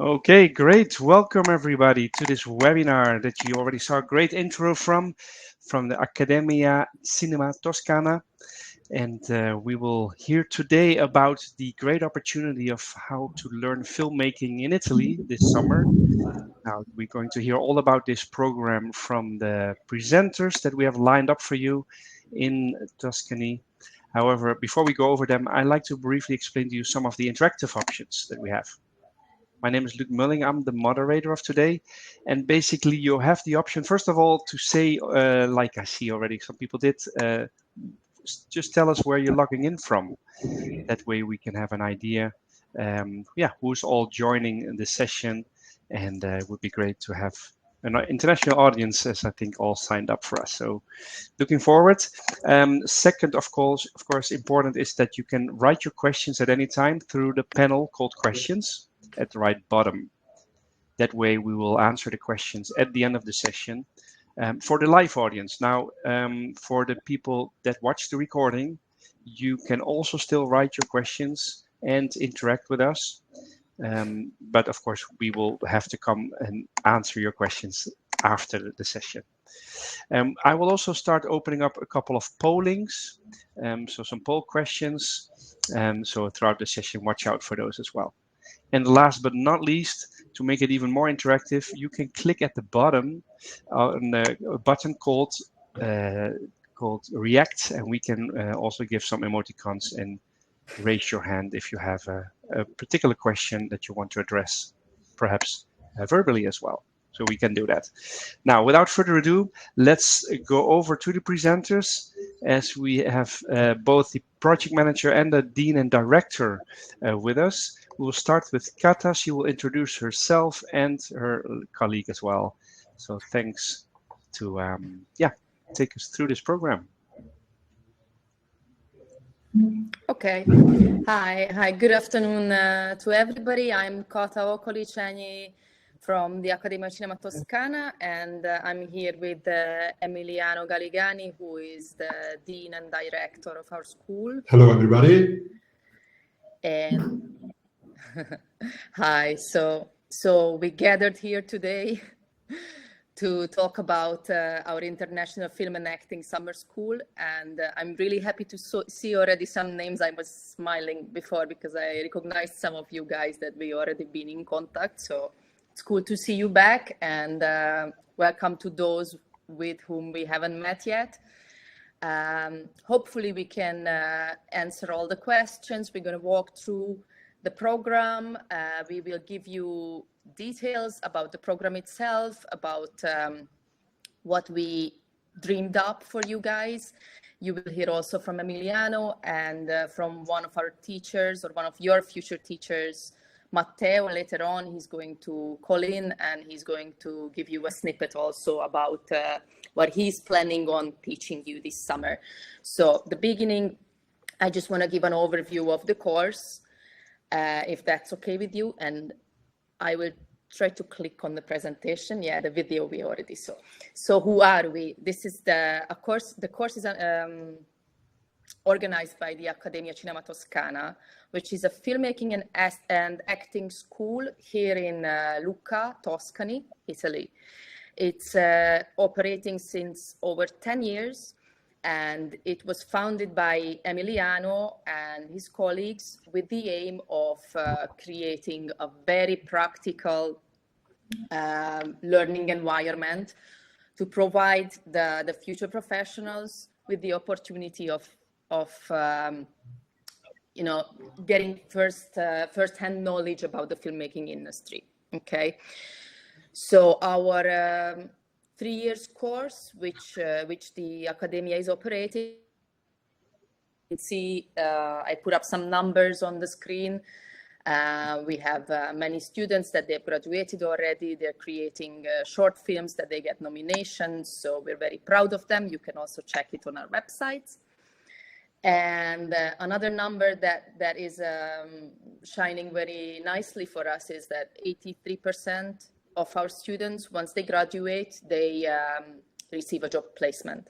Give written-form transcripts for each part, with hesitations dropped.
Okay, great. Welcome everybody to this webinar that you already saw a great intro from the Accademia Cinema Toscana. And we will hear today about the great opportunity of how to learn filmmaking in Italy this summer. Now, we're going to hear all about this program from the presenters that we have lined up for you in Tuscany. However, before we go over them, I'd like to briefly explain to you some of the interactive options that we have. My name is Luc Mulling. I'm the moderator of today. And basically, you have the option, first of all, to say, like I see already some people did, just tell us where you're logging in from. That way we can have an idea, who's all joining the session. And it would be great to have an international audience, as I think all signed up for us. So looking forward. Second, of course, important is that you can write your questions at any time through the panel called Questions at the right bottom. That way we will answer the questions at the end of the session. For the live audience. Now, for the people that watch the recording, you can also still write your questions and interact with us. But of course, we will have to come and answer your questions after the session. I will also start opening up a couple of pollings, so some poll questions. So throughout the session, watch out for those as well. And last but not least, to make it even more interactive, you can click at the bottom on a button called React, and we can also give some emoticons and raise your hand if you have a particular question that you want to address, perhaps verbally as well. So we can do that. Now, without further ado, let's go over to the presenters, as we have both the project manager and the dean and director with us. We'll start with Kata. She will introduce herself and her colleague as well. So thanks to take us through this program. Okay. Hi. Good afternoon to everybody. I'm Kata Okoli-Ceni from the Accademia Cinema Toscana, and I'm here with Emiliano Galigani, who is the dean and director of our school. Hello, everybody. And hi. So we gathered here today to talk about our International Film and Acting Summer School. And I'm really happy to see already some names. I was smiling before because I recognized some of you guys that we already been in contact. So it's cool to see you back, and welcome to those with whom we haven't met yet. Hopefully we can answer all the questions. We're going to walk through the program. We will give you details about the program itself, about what we dreamed up for you guys. You will hear also from Emiliano and from one of our teachers, or one of your future teachers, Matteo. Later on, he's going to call in and he's going to give you a snippet also about what he's planning on teaching you this summer. So the beginning, I just want to give an overview of the course, if that's okay with you, and I will try to click on the presentation. Yeah, the video we already saw. So who are we? This is the course is organized by the Accademia Cinema Toscana, which is a filmmaking and acting school here in Lucca, Tuscany, Italy. It's operating since over 10 years, and it was founded by Emiliano and his colleagues with the aim of creating a very practical learning environment to provide the future professionals with the opportunity of getting first-hand knowledge about the filmmaking industry. Okay, so our 3 years course, which the Accademia is operating, you can see I put up some numbers on the screen. We have many students that they've graduated already. They're creating short films that they get nominations, so we're very proud of them. You can also check it on our website. And another number that is shining very nicely for us is that 83% of our students, once they graduate, they receive a job placement.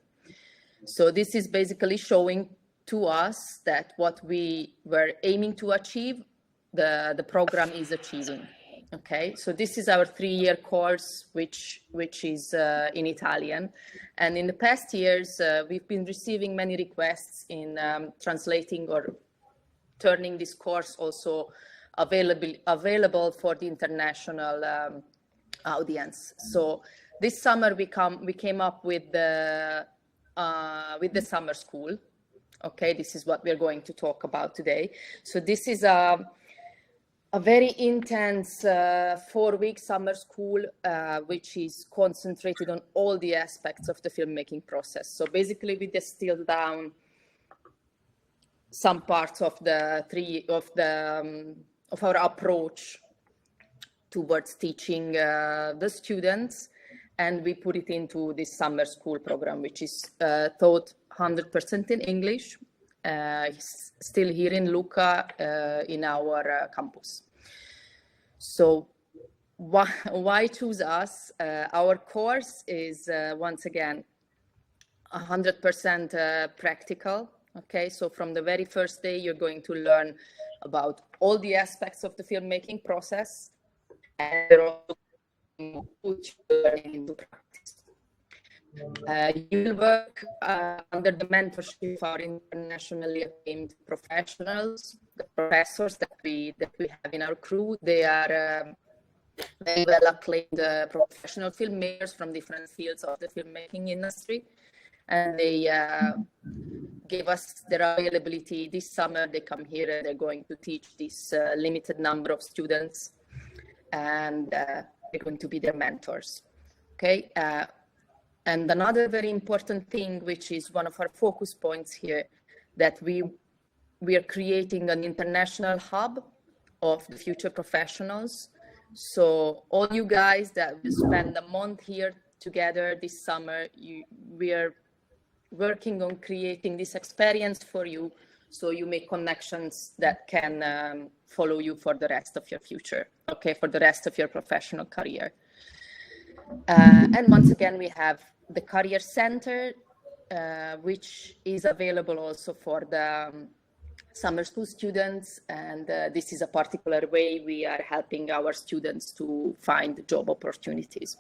So this is basically showing to us that what we were aiming to achieve, the program is achieving. Okay, so this is our 3-year course, which is in Italian. And in the past years, we've been receiving many requests in translating or turning this course also available for the international audience. So this summer we came up with the summer school. Okay, this is what we're going to talk about today. So this is a very intense 4-week summer school, which is concentrated on all the aspects of the filmmaking process. So basically, we distill down some parts of of our approach towards teaching the students, and we put it into this summer school program, which is taught 100% in English. Still here in Lucca, in our campus. So why choose us? Our course is once again 100% practical. Okay, so from the very first day, you're going to learn about all the aspects of the filmmaking process, and you're also going to put your learning into practice. You will work under the mentorship of our internationally acclaimed professionals, the professors that we have in our crew. They are very well acclaimed professional filmmakers from different fields of the filmmaking industry, and they gave us their availability this summer. They come here and they're going to teach this limited number of students, and they're going to be their mentors. Okay. And another very important thing, which is one of our focus points here, that we are creating an international hub of the future professionals. So all you guys that will spend a month here together this summer, we are working on creating this experience for you, so you make connections that can follow you for the rest of your future, okay, for the rest of your professional career. And once again, we have the Career Center, which is available also for the summer school students. And this is a particular way we are helping our students to find job opportunities.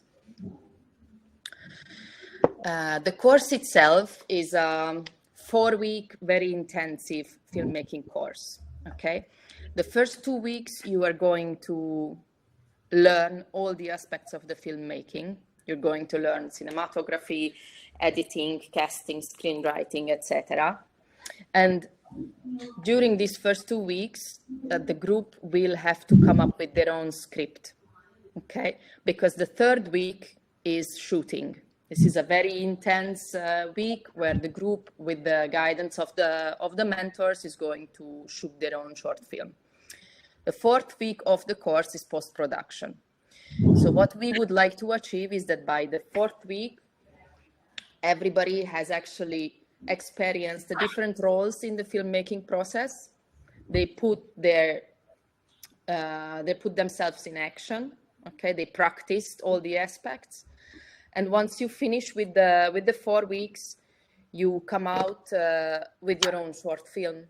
The course itself is a 4-week, very intensive filmmaking course. Okay, the first 2 weeks, you are going to learn all the aspects of the filmmaking. You're going to learn cinematography, editing, casting, screenwriting, etc. And during these first 2 weeks, the group will have to come up with their own script, okay? Because the 3rd week is shooting. This is a very intense week where the group, with the guidance of the mentors, is going to shoot their own short film. The 4th week of the course is post-production. So what we would like to achieve is that by the 4th week, everybody has actually experienced the different roles in the filmmaking process. They put themselves in action. Okay, they practiced all the aspects. And once you finish with the 4 weeks, you come out with your own short film.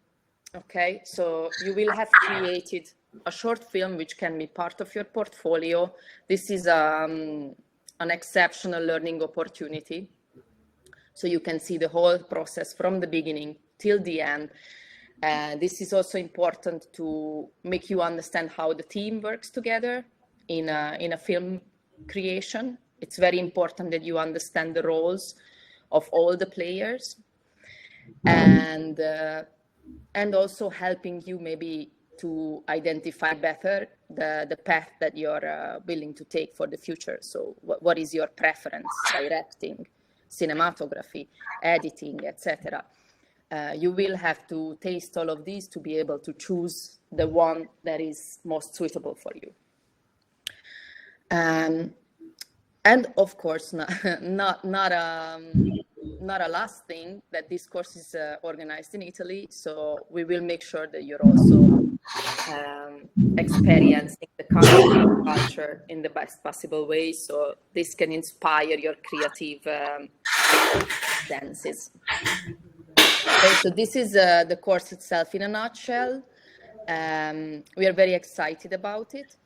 Okay, so you will have created a short film which can be part of your portfolio. This is an exceptional learning opportunity. So you can see the whole process from the beginning till the end. This is also important to make you understand how the team works together in a film creation. It's very important that you understand the roles of all the players, and also helping you maybe to identify better the path that you're willing to take for the future. So what is your preference? Directing, cinematography, editing, etc. You will have to taste all of these to be able to choose the one that is most suitable for you. And of course, not a last thing, that this course is organized in Italy, so we will make sure that you're also experiencing the country culture in the best possible way, so this can inspire your creative senses. Okay, so this is the course itself in a nutshell. We are very excited about it,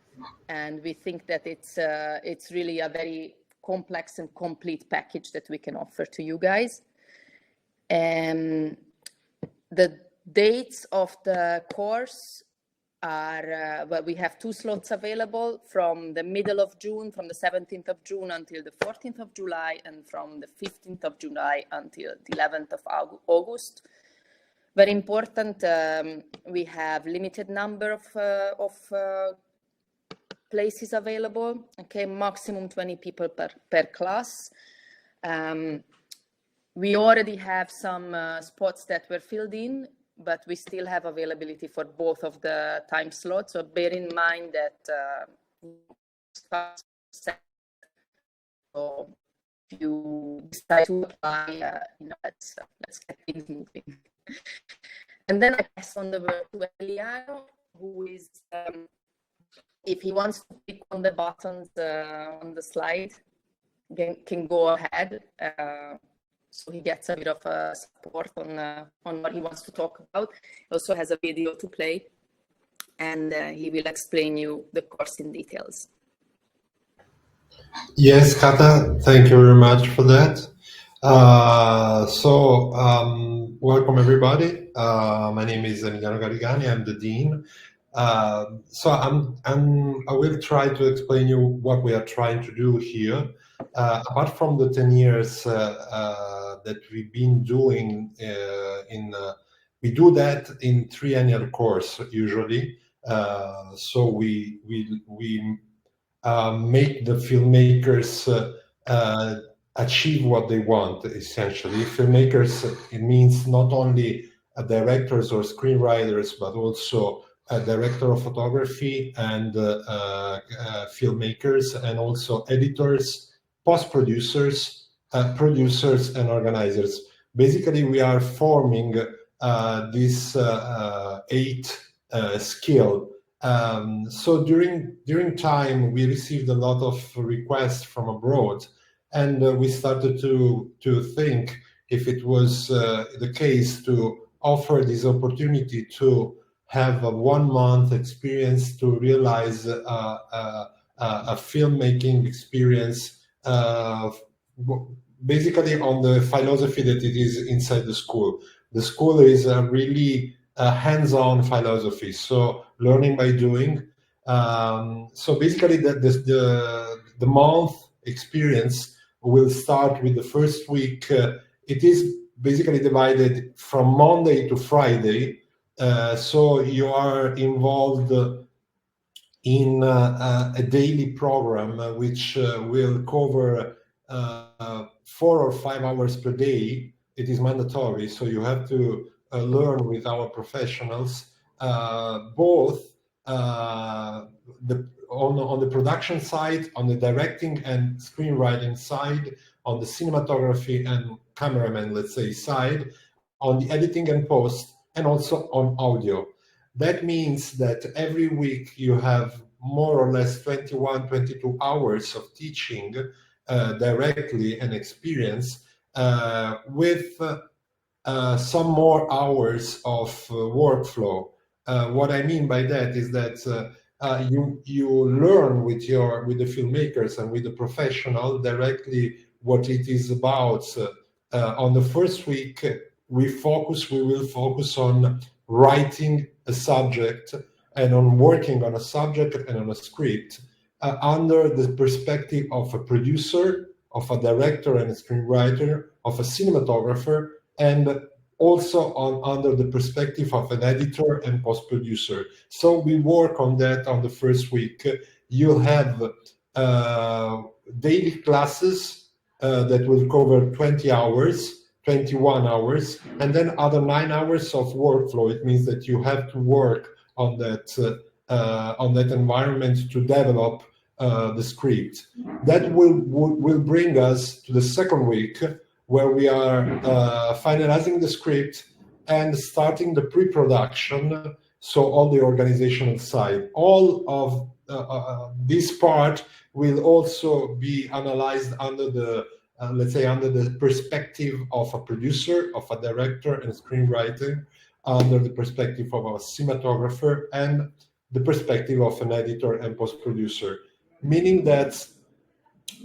and we think that it's really a very complex and complete package that we can offer to you guys. The dates of the course are, well, we have 2 slots available from the middle of June, from the 17th of June until the 14th of July, and from the 15th of July until the 11th of August. Very important, we have limited number of places available, okay, maximum 20 people per class. We already have some spots that were filled in, but we still have availability for both of the time slots. So bear in mind that so if you decide to apply, let's get things moving. And then I pass on the word to Emiliano, who is, if he wants to click on the buttons on the slide, can go ahead. So he gets a bit of support on what he wants to talk about. He also has a video to play, and he will explain you the course in details. Yes, Kata, thank you very much for that. Welcome everybody. My name is Emiliano Galigani. I'm the dean. I will try to explain you what we are trying to do here. Apart from the 10 years that we've been doing we do that in 3 annual course usually. So we make the filmmakers achieve what they want, essentially. Filmmakers, it means not only directors or screenwriters, but also a director of photography and filmmakers, and also editors, post-producers, producers, and organizers. Basically, we are forming this 8 skill. So during time, we received a lot of requests from abroad, and we started to think if it was the case to offer this opportunity to have a 1-month experience to realize a filmmaking experience, basically on the philosophy that it is inside the school. The school is a really hands-on philosophy, so learning by doing. So basically, the month experience will start with the first week. It is basically divided from Monday to Friday. So you are involved in a daily program which will cover 4 or 5 hours per day. It is mandatory, so you have to learn with our professionals, both on the production side, on the directing and screenwriting side, on the cinematography and cameraman, let's say, side, on the editing and post, and also on audio. That means that every week you have more or less 21, 22 hours of teaching directly and experience. with some more hours of workflow. What I mean by that is that you learn with the filmmakers and with the professional directly what it is about. On the first week, we will focus on writing a subject and on working on a subject and on a script under the perspective of a producer, of a director and a screenwriter, of a cinematographer, and also under the perspective of an editor and post-producer. So we work on that on the first week. You'll have daily classes that will cover 20 hours, 21 hours, and then other 9 hours of workflow. It means that you have to work on that environment to develop the script. That will bring us to the second week, where we are finalizing the script and starting the pre-production, so all the organizational side. All of this part will also be analyzed under the, let's say, under the perspective of a producer, of a director and screenwriter, under the perspective of a cinematographer, and the perspective of an editor and post-producer. Meaning that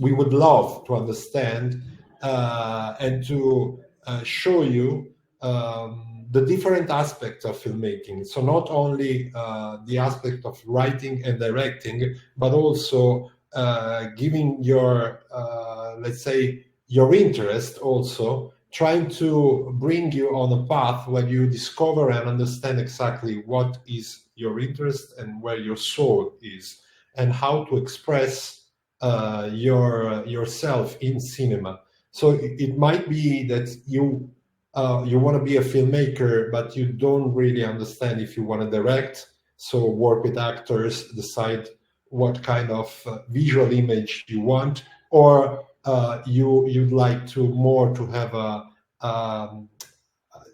we would love to understand and to show you the different aspects of filmmaking. So not only the aspect of writing and directing, but also giving your, let's say, your interest also, trying to bring you on a path where you discover and understand exactly what is your interest and where your soul is, and how to express yourself in cinema. So it might be that you want to be a filmmaker, but you don't really understand if you want to direct. So work with actors, decide what kind of visual image you want, or you'd like to have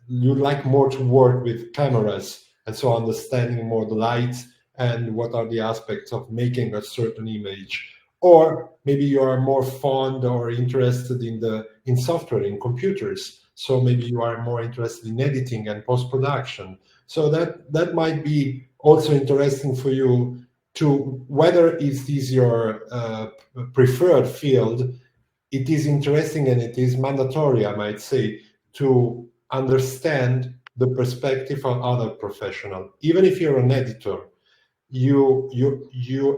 you'd like more to work with cameras, and so understanding more the light and what are the aspects of making a certain image. Or maybe you are more fond or interested in software, in computers. So maybe you are more interested in editing and post-production. So that might be also interesting for you to, whether it is your preferred field. It is interesting and it is mandatory, I might say, to understand the perspective of other professionals. Even if you're an editor, you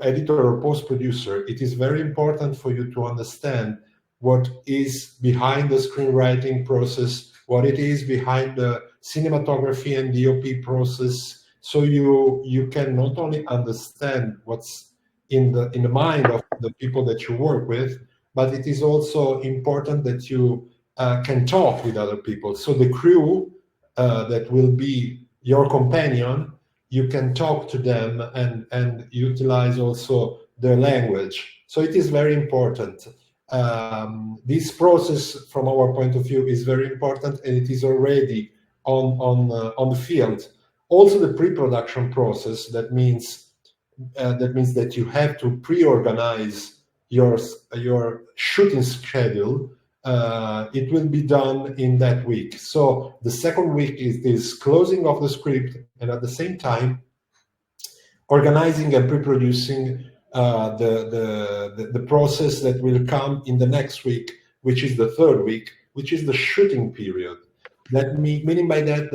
editor or post-producer, it is very important for you to understand what is behind the screenwriting process, what it is behind the cinematography and DOP process, so you can not only understand what's in the mind of the people that you work with, but it is also important that you can talk with other people. So the crew that will be your companion, you can talk to them and utilize also their language. So it is very important. This process, from our point of view, is very important, and it is already on the field. Also, the pre-production process, that means that you have to pre-organize your shooting schedule. It will be done in that week. So the second week is this closing of the script, and at the same time organizing and pre-producing the process that will come in the next week, which is the third week, which is the shooting period. Meaning by that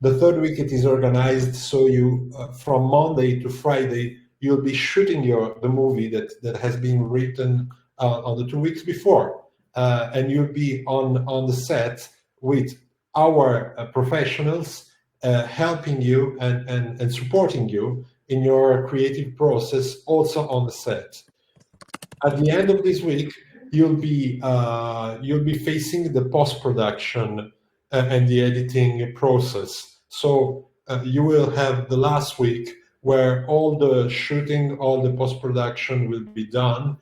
the third week it is organized, so you from Monday to Friday you'll be shooting the movie that has been written on the 2 weeks before, and you'll be on the set with our professionals helping you and supporting you in your creative process, also on the set. At the end of this week, you'll be facing the post-production and the editing process. So you will have the last week where all the shooting, all the post-production will be done.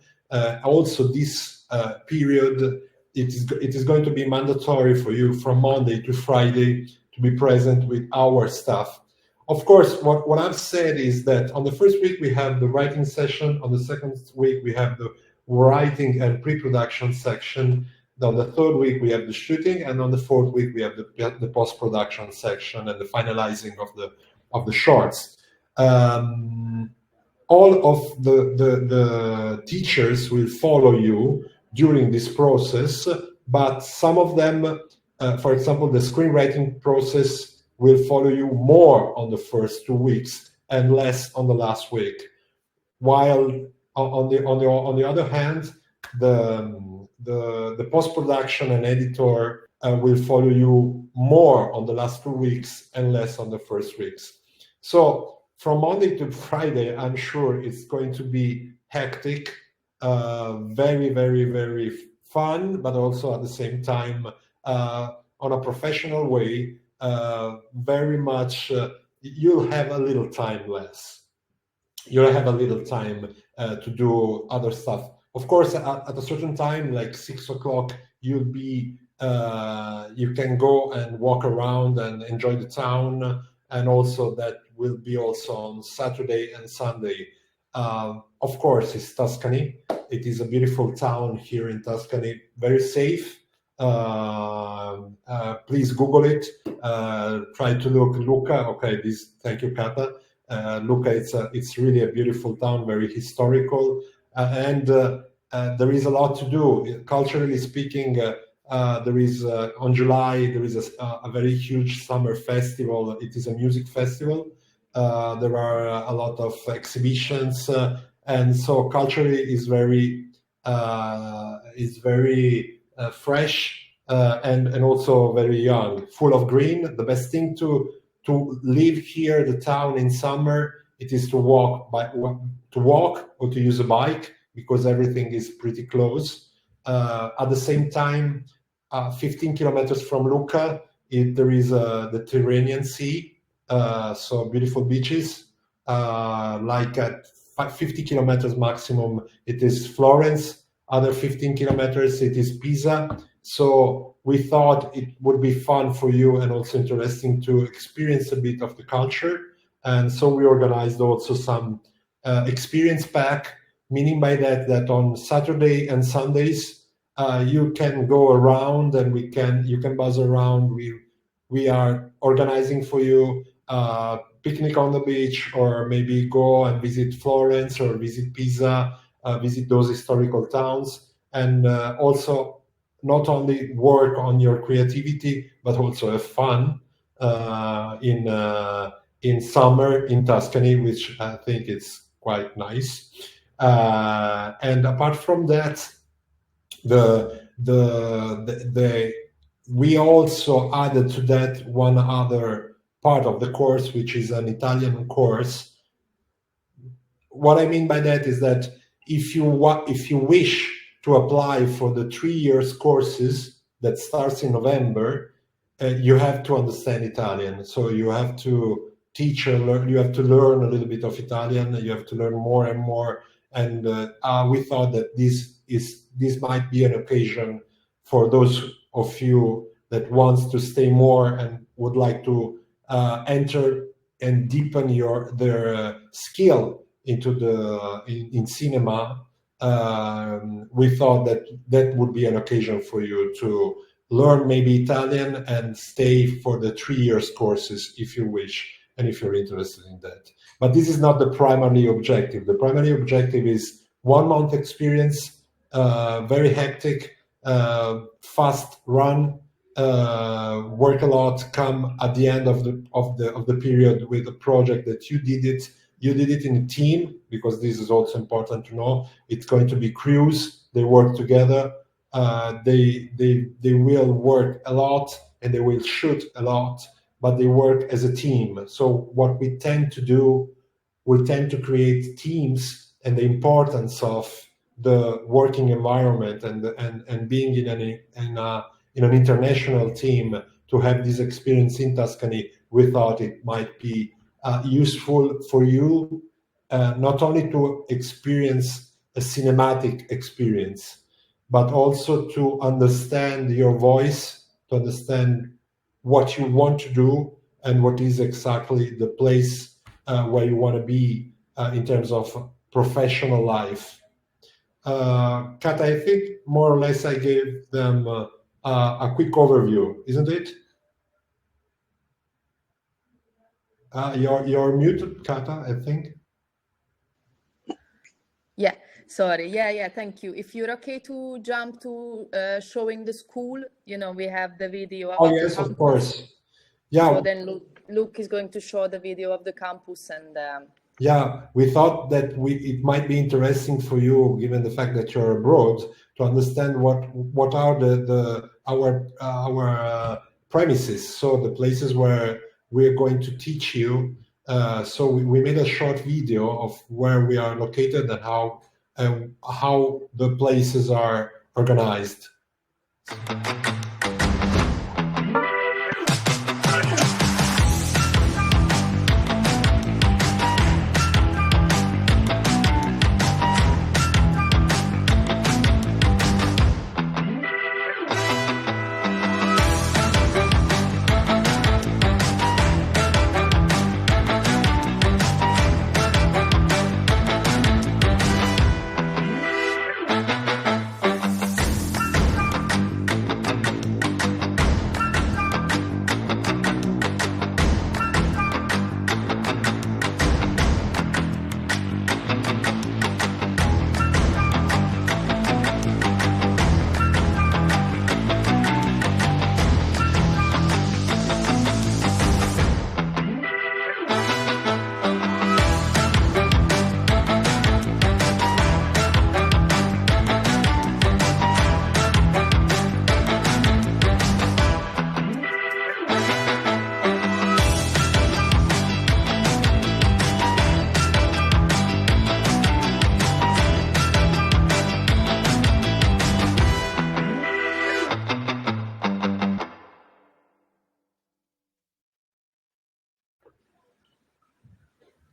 Also, this period, it is going to be mandatory for you from Monday to Friday to be present with our staff. Of course, what I've said is that on the first week we have the writing session, on the second week we have the writing and pre-production section. On the third week we have the shooting, and on the fourth week we have the post-production section and the finalizing of the shorts. All of the teachers will follow you during this process, but some of them, for example, the screenwriting process will follow you more on the first 2 weeks and less on the last week. While on the other hand, the post-production and editor will follow you more on the last 2 weeks and less on the first weeks. So from Monday to Friday, I'm sure it's going to be hectic, very, very, very fun, but also at the same time, on a professional way, very much, you'll have a little time less. You'll have a little time to do other stuff. Of course, at a certain time, like 6 o'clock, you'll be, you can go and walk around and enjoy the town. And also that will be also on Saturday and Sunday. Of course, it's Tuscany. It is a beautiful town here in Tuscany, very safe. Please Google it. Try to look Lucca. Okay, thank you, Kata. Lucca, it's really a beautiful town, very historical, and there is a lot to do. Culturally speaking, there is on July there is a very huge summer festival. It is a music festival. There are a lot of exhibitions, and so culturally is very fresh and also very young, full of green. The best thing to live here, the town in summer, it is to walk or to use a bike, because everything is pretty close. At the same time, 15 kilometers from Lucca, there is the Tyrrhenian Sea, so beautiful beaches. Like at 50 kilometers maximum, it is Florence. Other 15 kilometers, it is Pisa. So we thought it would be fun for you and also interesting to experience a bit of the culture. And so we organized also some experience pack, meaning by that on Saturday and Sundays, you can go around and you can buzz around. We are organizing for you picnic on the beach, or maybe go and visit Florence or visit Pisa, visit those historical towns, and also not only work on your creativity, but also have fun in summer in Tuscany, which I think is quite nice. And apart from that, we also added to that one other part of the course, which is an Italian course. What I mean by that is that if you wish to apply for the 3 years courses that starts in November, you have to understand Italian. So you have to teach and learn. You have to learn a little bit of Italian. You have to learn more and more. And we thought that this might be an occasion for those of you that wants to stay more and would like to enter and deepen their skill into in cinema. We thought that would be an occasion for you to learn maybe Italian and stay for the 3 years courses if you wish, and if you're interested in that. But this is not the primary objective. The primary objective is 1 month experience, very hectic, fast run, work a lot, come at the end of the period with a project that you did it in a team, because this is also important to know. It's going to be crews. They work together. They will work a lot and they will shoot a lot, but they work as a team. So what we tend to do, we tend to create teams, and the importance of the working environment and being in an international team to have this experience in Tuscany. We thought it might be useful for you, not only to experience a cinematic experience, but also to understand your voice, to understand what you want to do and what is exactly the place where you want to be in terms of professional life. Kata, I think more or less I gave them a quick overview, isn't it? You're muted, Kata, I think. Yeah, sorry. Yeah, thank you. If you're okay to jump to showing the school, we have the video Oh, about the yes, of campus. course. Yeah. So then Luke is going to show the video of the campus and. Yeah, we thought that it might be interesting for you, given the fact that you're abroad, to understand what are our premises. So the places where we're going to teach you. So we made a short video of where we are located and how the places are organized.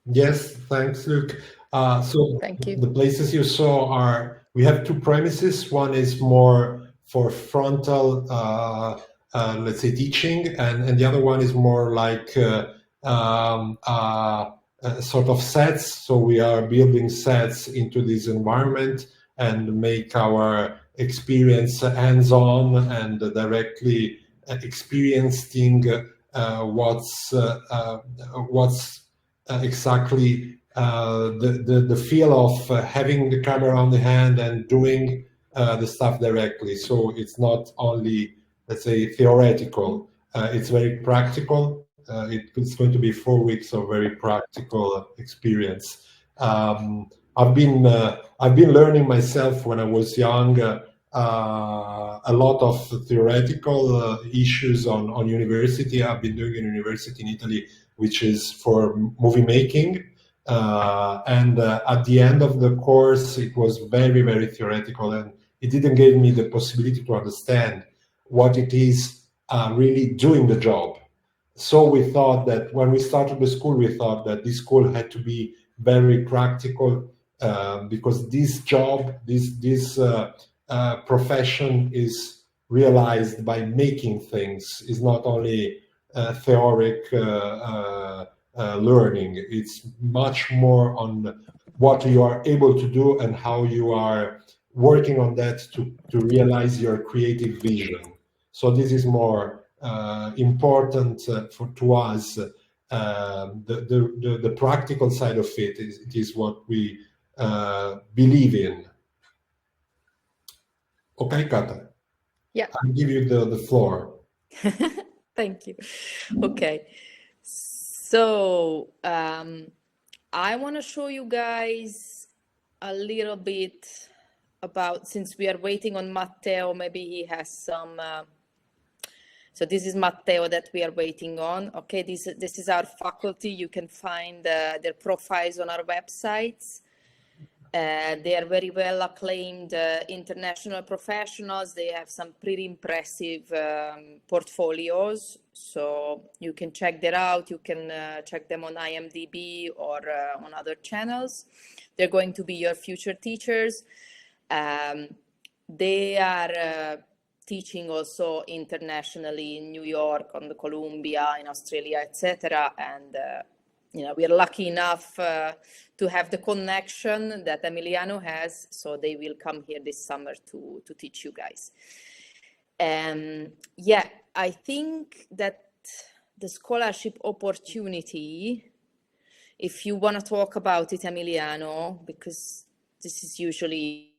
Yes, thanks, Luke. So Thank you. the places you saw we have two premises. One is more for frontal, let's say, teaching, and the other one is more like sort of sets. So we are building sets into this environment and make our experience hands-on and directly experiencing what's exactly the feel of having the camera on the hand and doing the stuff directly. So it's not only, let's say, theoretical. It's very practical. It's going to be 4 weeks of very practical experience. I've been learning myself when I was young. A lot of theoretical issues on university. I've been doing a university in Italy, which is for movie making. And at the end of the course, it was very, very theoretical, and it didn't give me the possibility to understand what it is really doing the job. So we thought that when we started the school, we thought that this school had to be very practical, because this job, this profession is realized by making things, is not only theoric learning. It's much more on what you are able to do and how you are working on that to realize your creative vision. So this is more important to us. The practical side of it is what we believe in. Okay, Kata. Yeah. I'll give you the floor. Thank you. Okay. So I want to show you guys a little bit about, since we are waiting on Matteo, maybe he has some. So this is Matteo that we are waiting on. Okay, this is our faculty. You can find their profiles on our websites. They are very well acclaimed international professionals. They have some pretty impressive portfolios. So you can check that out. You can check them on IMDb or on other channels. They're going to be your future teachers. They are teaching also internationally in New York, on the Columbia, in Australia, etc. And we are lucky enough to have the connection that Emiliano has, so they will come here this summer to teach you guys. Yeah, I think that the scholarship opportunity, if you want to talk about it, Emiliano, because this is usually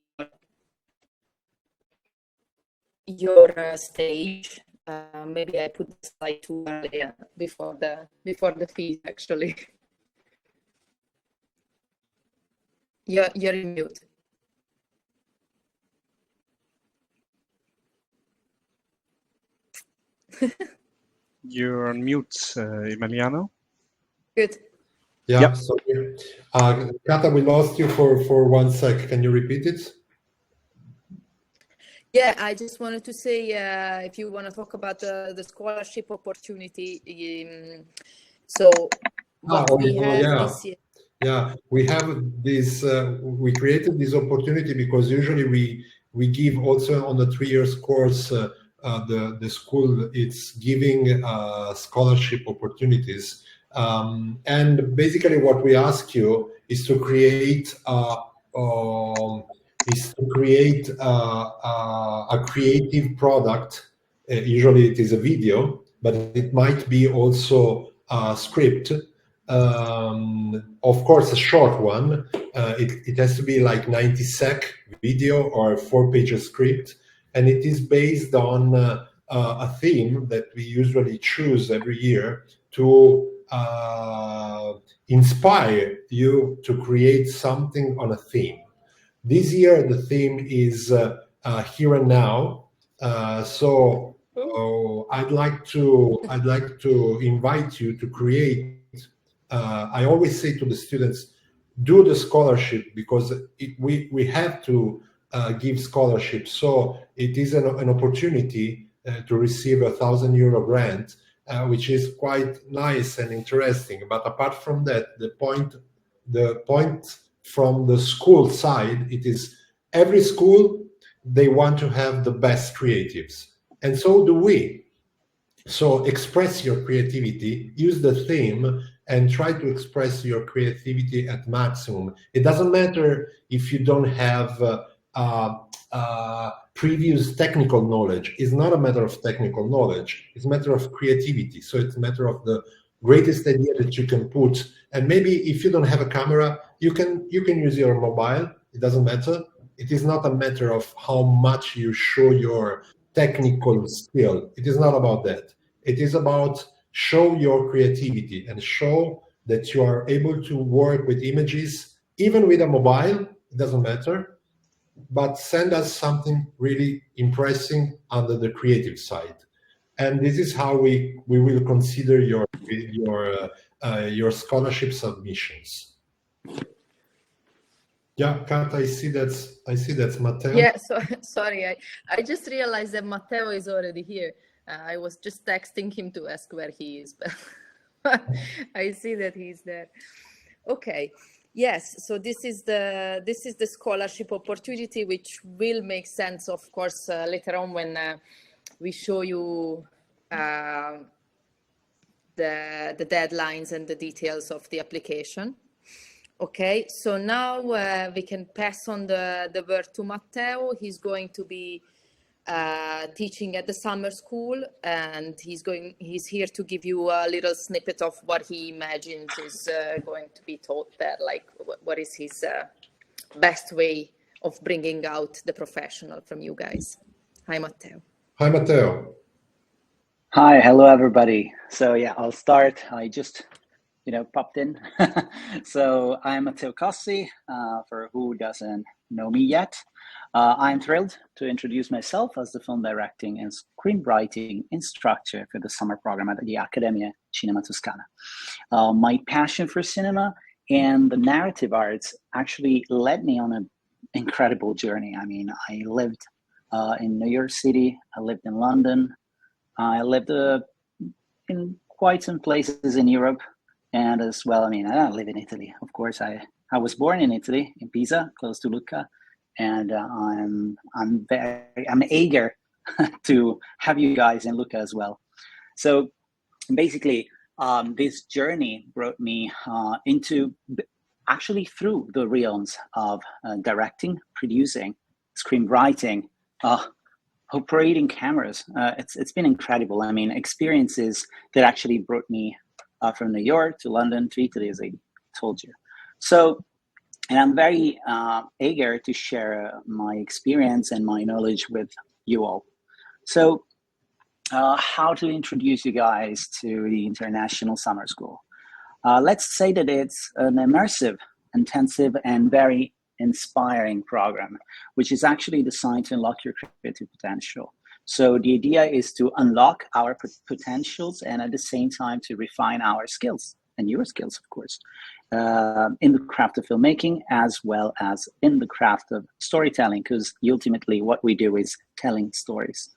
your stage. Maybe I put the slide too early before the feed, actually. You're in mute. You're on mute, Emiliano. Good. Yeah, Yep. sorry. Kata, we lost you for 1 sec. Can you repeat it? Yeah, I just wanted to say, if you want to talk about the scholarship opportunity, so what we have this year. Yeah, we have this. We created this opportunity because usually we give also on the 3 years course. The school it's giving scholarship opportunities, and basically what we ask you is to create a creative product. Usually it is a video, but it might be also a script. Of course, a short one. It has to be like 90 sec video or a 4-page script, and it is based on a theme that we usually choose every year to inspire you to create something on a theme. This year, the theme is here and now. So I'd like to invite you to create. I always say to the students, do the scholarship because we have to give scholarships. So it is an opportunity to receive a €1,000 grant, which is quite nice and interesting. But apart from that, the point from the school side, it is every school, they want to have the best creatives. And so do we. So express your creativity, use the theme, and try to express your creativity at maximum. It doesn't matter if you don't have previous technical knowledge. It's not a matter of technical knowledge. It's a matter of creativity. So it's a matter of the greatest idea that you can put. And maybe if you don't have a camera, you can use your mobile. It doesn't matter. It is not a matter of how much you show your technical skill. It is not about that. It is about show your creativity and show that you are able to work with images, even with a mobile, it doesn't matter, but send us something really impressive under the creative side. And this is how we will consider your scholarship submissions. Yeah, Kat, I see that's Matteo. Yeah, so sorry, I just realized that Matteo is already here. I was just texting him to ask where he is, but I see that he's there. Okay, yes. So this is the scholarship opportunity, which will make sense, of course, later on when we show you the deadlines and the details of the application. Okay, so now we can pass on the word to Matteo. He's going to be teaching at the summer school, and he's here to give you a little snippet of what he imagines is going to be taught there, like what is his best way of bringing out the professional from you guys. Hi, Matteo. Hi, Matteo. Hi, hello everybody. So yeah, I'll start. I just popped in. So I'm Matteo Cossi, for who doesn't know me yet. I'm thrilled to introduce myself as the film directing and screenwriting instructor for the summer program at the Accademia Toscana. My passion for cinema and the narrative arts actually led me on an incredible journey. I mean, I lived in New York City, I lived in London, I lived in quite some places in Europe, and as well, I mean, I don't live in Italy. Of course, I was born in Italy, in Pisa, close to Lucca, and I'm eager to have you guys in Lucca as well. So basically, this journey brought me into actually through the realms of directing, producing, screenwriting, operating cameras. It's been incredible. I mean, experiences that actually brought me from New York to London to Italy, as I told you. So, and I'm very eager to share my experience and my knowledge with you all. So, how to introduce you guys to the International Summer School? Let's say that it's an immersive, intensive, and very inspiring program, which is actually designed to unlock your creative potential. So the idea is to unlock our potentials and at the same time to refine our skills and your skills, of course, in the craft of filmmaking as well as in the craft of storytelling, because ultimately what we do is telling stories.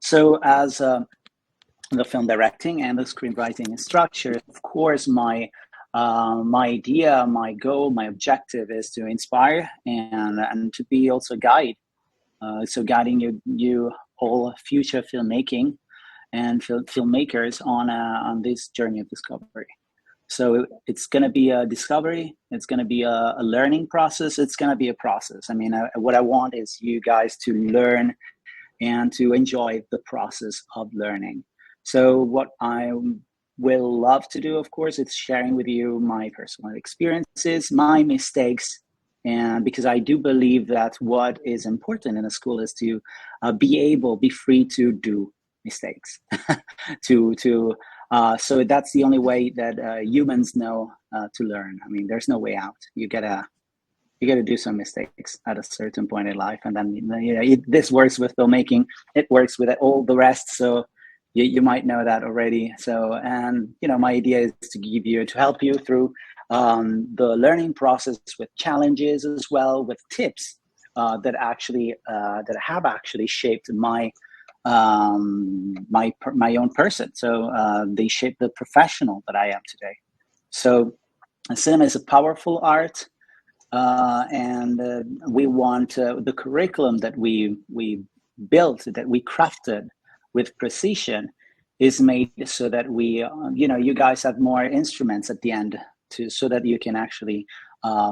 So as the film directing and the screenwriting instructor, of course, my idea, my goal, my objective is to inspire and to be also guide. So guiding you all future filmmaking and filmmakers on this journey of discovery. So it's going to be a discovery. It's going to be a learning process. It's going to be a process. I mean, what I want is you guys to learn and to enjoy the process of learning. So what I will love to do, of course, is sharing with you my personal experiences, my mistakes, and because I do believe that what is important in a school is to be free to do mistakes, so that's the only way that humans know to learn. I mean, there's no way out. You gotta do some mistakes at a certain point in life, and then this works with filmmaking. It works with all the rest. So you might know that already. So, and my idea is to help you through the learning process with challenges as well, with tips that have actually shaped my own person. So they shape the professional that I am today. So cinema is a powerful art. And we want the curriculum that we built, that we crafted with precision, is made so that we, you guys have more instruments at the end so that you can actually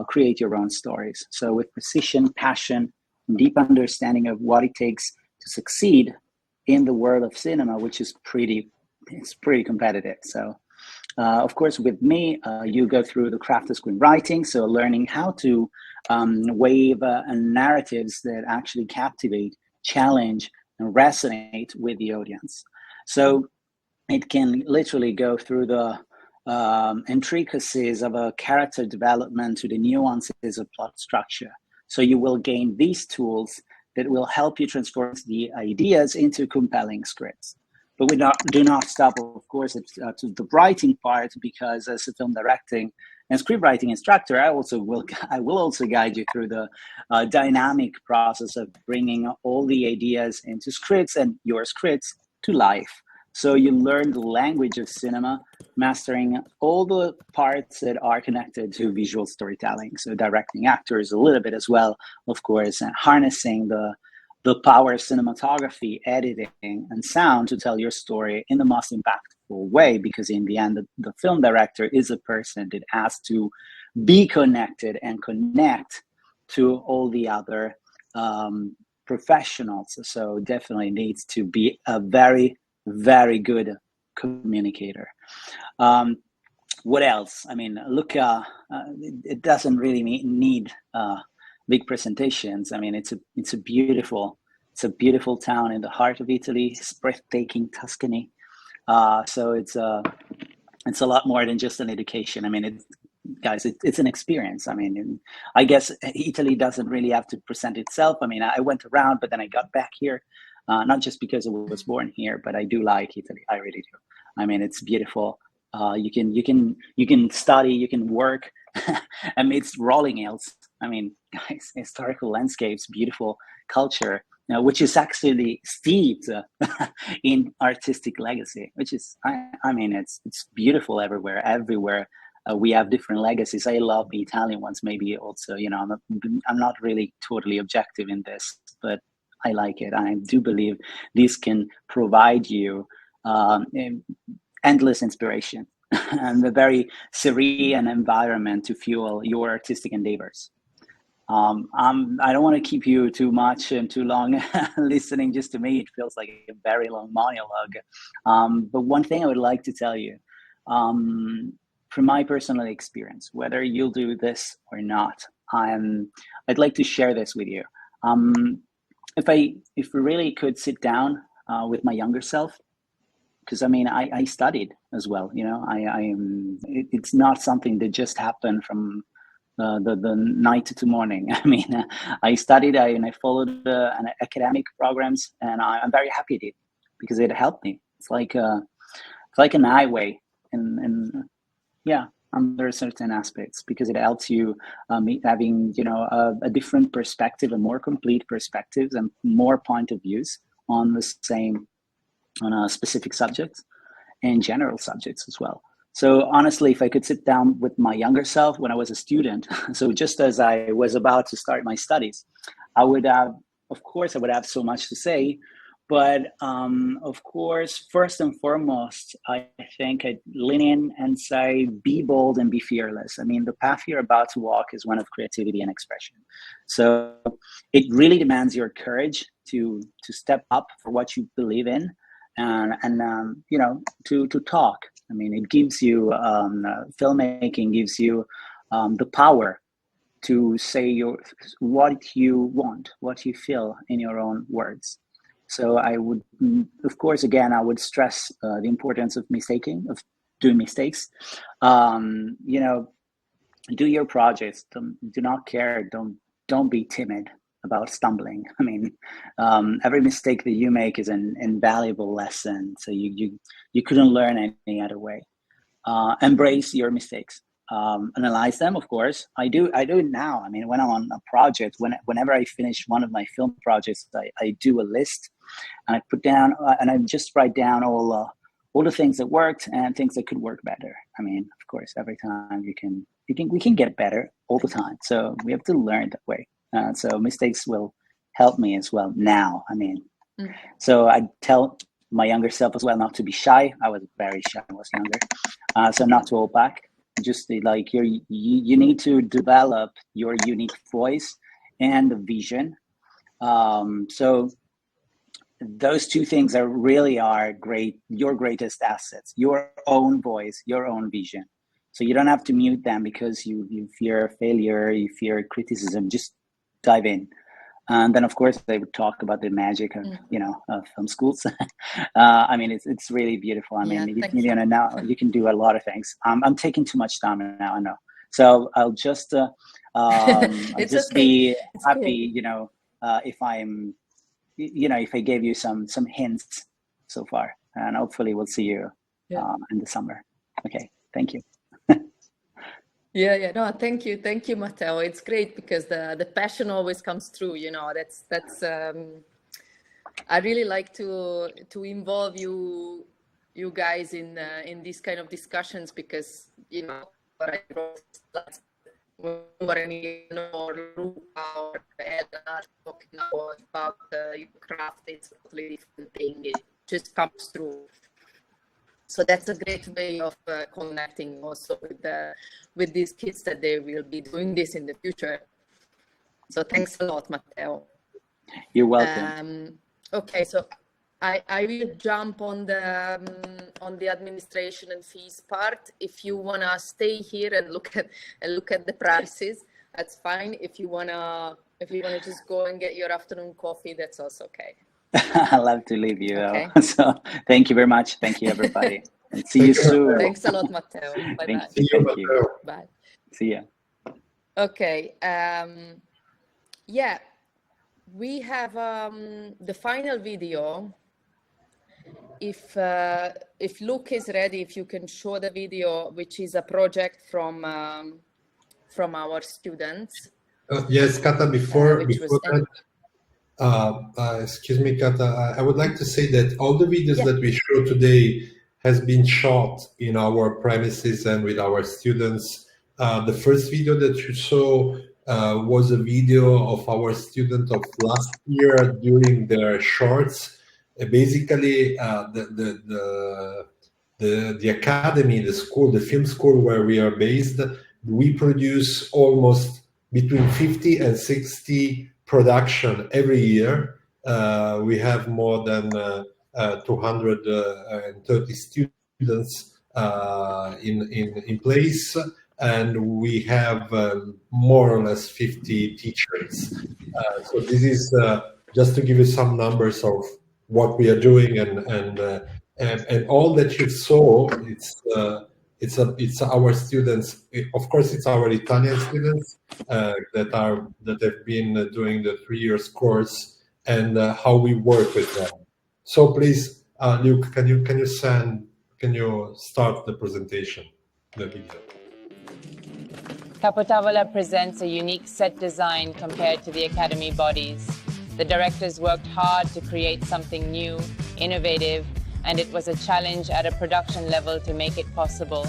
create your own stories. So with precision, passion, and deep understanding of what it takes to succeed in the world of cinema, which is pretty competitive. So. Of course, with me, you go through the craft of screenwriting, so learning how to weave narratives that actually captivate, challenge, and resonate with the audience. So it can literally go through the intricacies of a character development to the nuances of plot structure. So you will gain these tools that will help you transform the ideas into compelling scripts. But we do not stop, of course, to the writing part, because as a film directing and screenwriting instructor, I will also guide you through the dynamic process of bringing all the ideas into scripts and your scripts to life. So you learn the language of cinema, mastering all the parts that are connected to visual storytelling. So directing actors a little bit as well, of course, and harnessing the power of cinematography, editing, and sound to tell your story in the most impactful way, because in the end, the film director is a person that has to be connected and connect to all the other professionals. So definitely needs to be a very, very good communicator. What else? I mean, Lucca, it doesn't really need big presentations. I mean, it's a beautiful town in the heart of Italy. It's breathtaking Tuscany. So it's a lot more than just an education. I mean, it's an experience. I mean, I guess Italy doesn't really have to present itself. I mean, I went around, but then I got back here, not just because I was born here, but I do like Italy. I really do. I mean, it's beautiful. You can study, you can work amidst rolling hills. I mean, guys, historical landscapes, beautiful culture, which is actually steeped in artistic legacy, which is, I mean, it's beautiful everywhere. We have different legacies. I love the Italian ones. Maybe also, I'm not really totally objective in this, but I like it. I do believe this can provide you endless inspiration. and a very serene environment to fuel your artistic endeavors. I don't want to keep you too much and too long listening just to me. It feels like a very long monologue. But one thing I would like to tell you, from my personal experience, whether you'll do this or not, I'd like to share this with you. If we really could sit down with my younger self, because I mean, I studied as well. You know, it's not something that just happened from the night to morning. I mean, I studied and I followed an academic programs, and I'm very happy it did, because it helped me. It's like an highway, and yeah, under certain aspects, because it helps you having, you know, a different perspective, a more complete perspectives, and more point of views on a specific subject and general subjects as well. So honestly, if I could sit down with my younger self when I was a student, so just as I was about to start my studies, I would have so much to say, but of course, first and foremost, I think I'd lean in and say, be bold and be fearless. I mean, the path you're about to walk is one of creativity and expression. So it really demands your courage to step up for what you believe in, and you know, to talk. I mean, it gives you, filmmaking gives you the power to say what you want, what you feel in your own words. So I would, of course, again, I would stress the importance of doing mistakes. You know, do your projects. Do not care. Don't be timid about stumbling. I mean, every mistake that you make is an invaluable lesson. So you couldn't learn any other way. Embrace your mistakes. Analyze them, of course. I do it now. I mean, when I'm on a project, whenever I finish one of my film projects, I do a list, and I put down and I just write down all the things that worked and things that could work better. I mean, of course, every time we can get better all the time. So we have to learn that way. So mistakes will help me as well now. I mean, so I tell my younger self as well not to be shy. I was very shy when I was younger. So not to hold back. Just like you need to develop your unique voice and the vision. So those two things are great. Your greatest assets: your own voice, your own vision. So you don't have to mute them because you fear failure, you fear criticism. Just dive in. And then, of course, they would talk about the magic of, you know, of film schools. I mean, it's really beautiful. I mean, Emiliano, now you can do a lot of things. I'm taking too much time now, I know. So I'll just be happy, you know, if I gave you some hints so far, and hopefully we'll see you in the summer. Okay, thank you. Yeah, no, thank you, Matteo. It's great because the passion always comes through. You know, that's. I really like to involve you guys in these kind of discussions, because, you know, what I wrote, what Emiliano or Lucca or Elena talking about your craft, it's a totally different thing. It just comes through. So that's a great way of connecting also with these kids, that they will be doing this in the future. So thanks a lot, Matteo. You're welcome. Okay, so I will jump on the administration and fees part. If you wanna stay here and look at the prices, that's fine. If you wanna just go and get your afternoon coffee, that's also okay. I'd love to leave you. Okay. So thank you very much. Thank you, everybody. And see you soon. Thanks a lot, Matteo. Bye. Thank you. Bye. See ya. Okay. Yeah, we have the final video. If Luke is ready, if you can show the video, which is a project from our students. Yes, Kata. Before that. Excuse me, Kata. I would like to say that all the videos that we show today has been shot in our premises and with our students. The first video that you saw was a video of our student of last year during their shorts. Basically, the academy, the school, the film school where we are based, we produce almost between 50 and 60 production every year. We have more than 230 students in place, and we have more or less 50 teachers. So this is just to give you some numbers of what we are doing, and all that you saw. It's our students. Of course, it's our Italian students that have been doing the 3 years course, and how we work with them. So please, Luke, can you start the presentation, the video? Capotavola presents a unique set design compared to the Academy bodies. The directors worked hard to create something new, innovative, and it was a challenge at a production level to make it possible.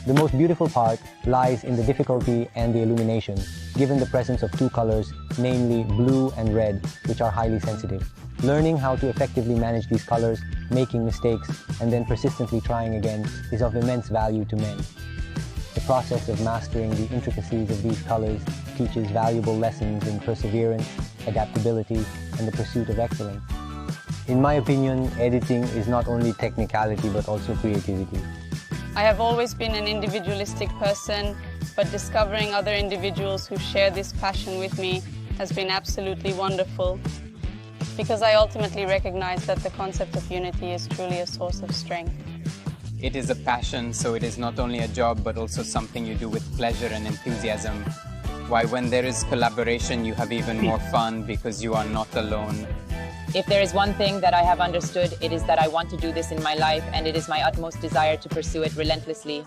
The most beautiful part lies in the difficulty and the illumination, given the presence of two colors, namely blue and red, which are highly sensitive. Learning how to effectively manage these colors, making mistakes, and then persistently trying again is of immense value to men. The process of mastering the intricacies of these colors teaches valuable lessons in perseverance, adaptability, and the pursuit of excellence. In my opinion, editing is not only technicality but also creativity. I have always been an individualistic person, but discovering other individuals who share this passion with me has been absolutely wonderful, because I ultimately recognize that the concept of unity is truly a source of strength. It is a passion, so it is not only a job, but also something you do with pleasure and enthusiasm. Why, when there is collaboration, you have even more fun because you are not alone. If there is one thing that I have understood, it is that I want to do this in my life, and it is my utmost desire to pursue it relentlessly.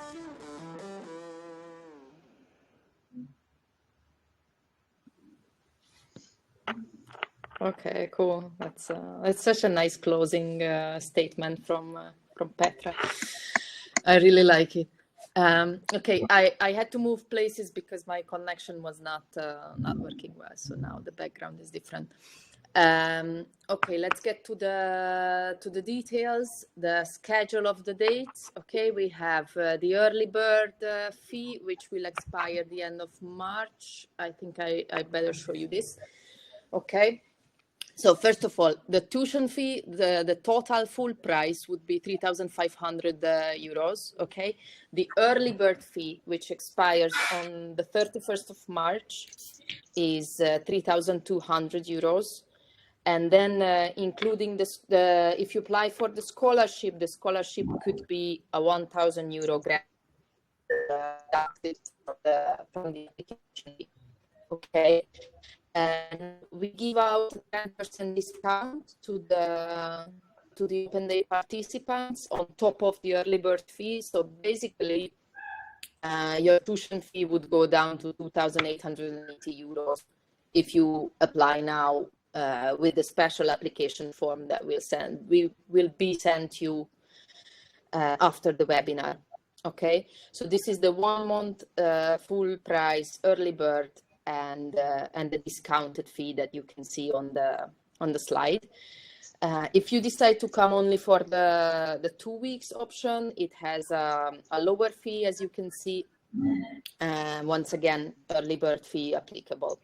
Okay, cool. That's such a nice closing statement from Petra. I really like it. Okay, I had to move places because my connection was not working well. So now the background is different. Okay, let's get to the details. The schedule of the dates. Okay, we have the early bird fee, which will expire the end of March. I think I better show you this. Okay. So first of all, the tuition fee, the total full price would be 3,500 euros, okay? The early bird fee, which expires on the 31st of March, is 3,200 euros. And then including this, if you apply for the scholarship could be a 1,000 euro grant deducted from the application, okay? And we give out 10% discount to the open day participants on top of the early bird fee. So basically, your tuition fee would go down to 2,880 euros if you apply now with the special application form that will be sent you after the webinar. Okay, so this is the 1 month full price early bird and the discounted fee that you can see on the slide. If you decide to come only for the 2 weeks option, it has a lower fee, as you can see. Once again, early bird fee applicable.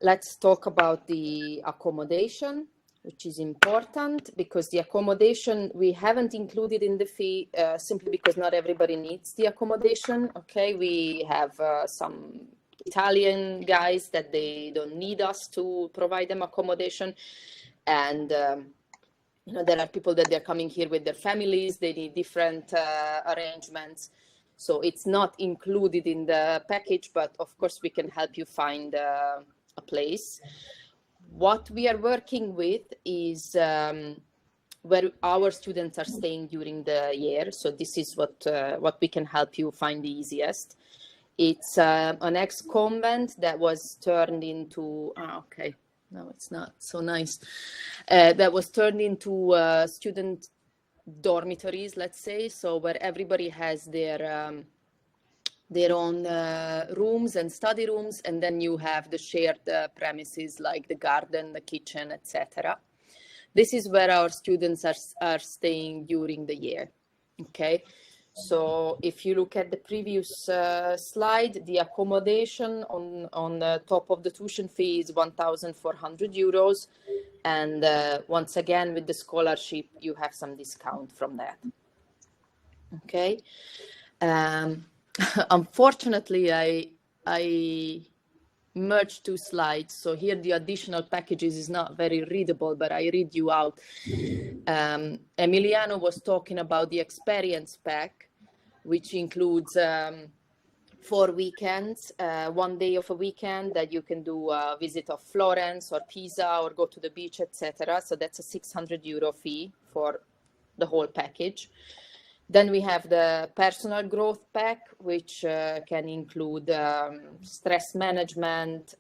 Let's talk about the accommodation, which is important because the accommodation we haven't included in the fee simply because not everybody needs the accommodation. Okay, we have some Italian guys that they don't need us to provide them accommodation, and you know, there are people that they're coming here with their families, they need different arrangements, so it's not included in the package, but of course we can help you find a place. What we are working with is where our students are staying during the year, so this is what we can help you find the easiest. It's an ex-convent that was turned into, okay, no, it's not so nice. That was turned into student dormitories, let's say, so where everybody has their own rooms and study rooms, and then you have the shared premises like the garden, the kitchen, etc. This is where our students are staying during the year. Okay, so if you look at the previous slide, the accommodation on the top of the tuition fee is 1,400 euros. And once again, with the scholarship, you have some discount from that. Okay. Unfortunately, I merged two slides. So here the additional packages is not very readable, but I read you out. Emiliano was talking about the experience pack, which includes 4 weekends, 1 day of a weekend that you can do a visit of Florence or Pisa or go to the beach, etc. So that's a 600 euro fee for the whole package. Then we have the personal growth pack, which can include stress management,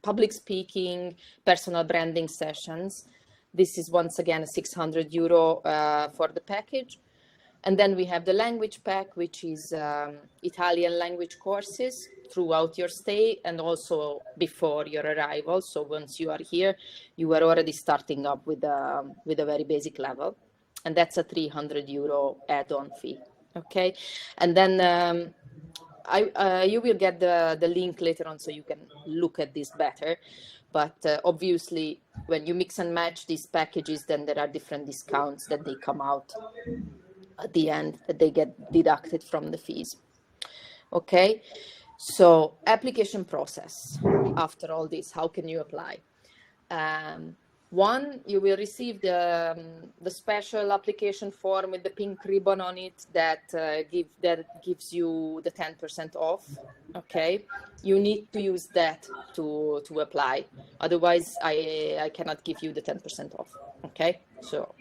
public speaking, personal branding sessions. This is once again a 600 euro for the package. And then we have the language pack, which is Italian language courses throughout your stay and also before your arrival. So once you are here, you are already starting up with a very basic level. And that's a 300 euro add-on fee. Okay. And then you will get the link later on so you can look at this better. But obviously, when you mix and match these packages, then there are different discounts that they come out at the end, that they get deducted from the fees. Okay, so application process. After all this, how can you apply? One, you will receive the special application form with the pink ribbon on it that gives you the 10% off. Okay, you need to use that to apply. Otherwise, I cannot give you the 10% off. Okay, so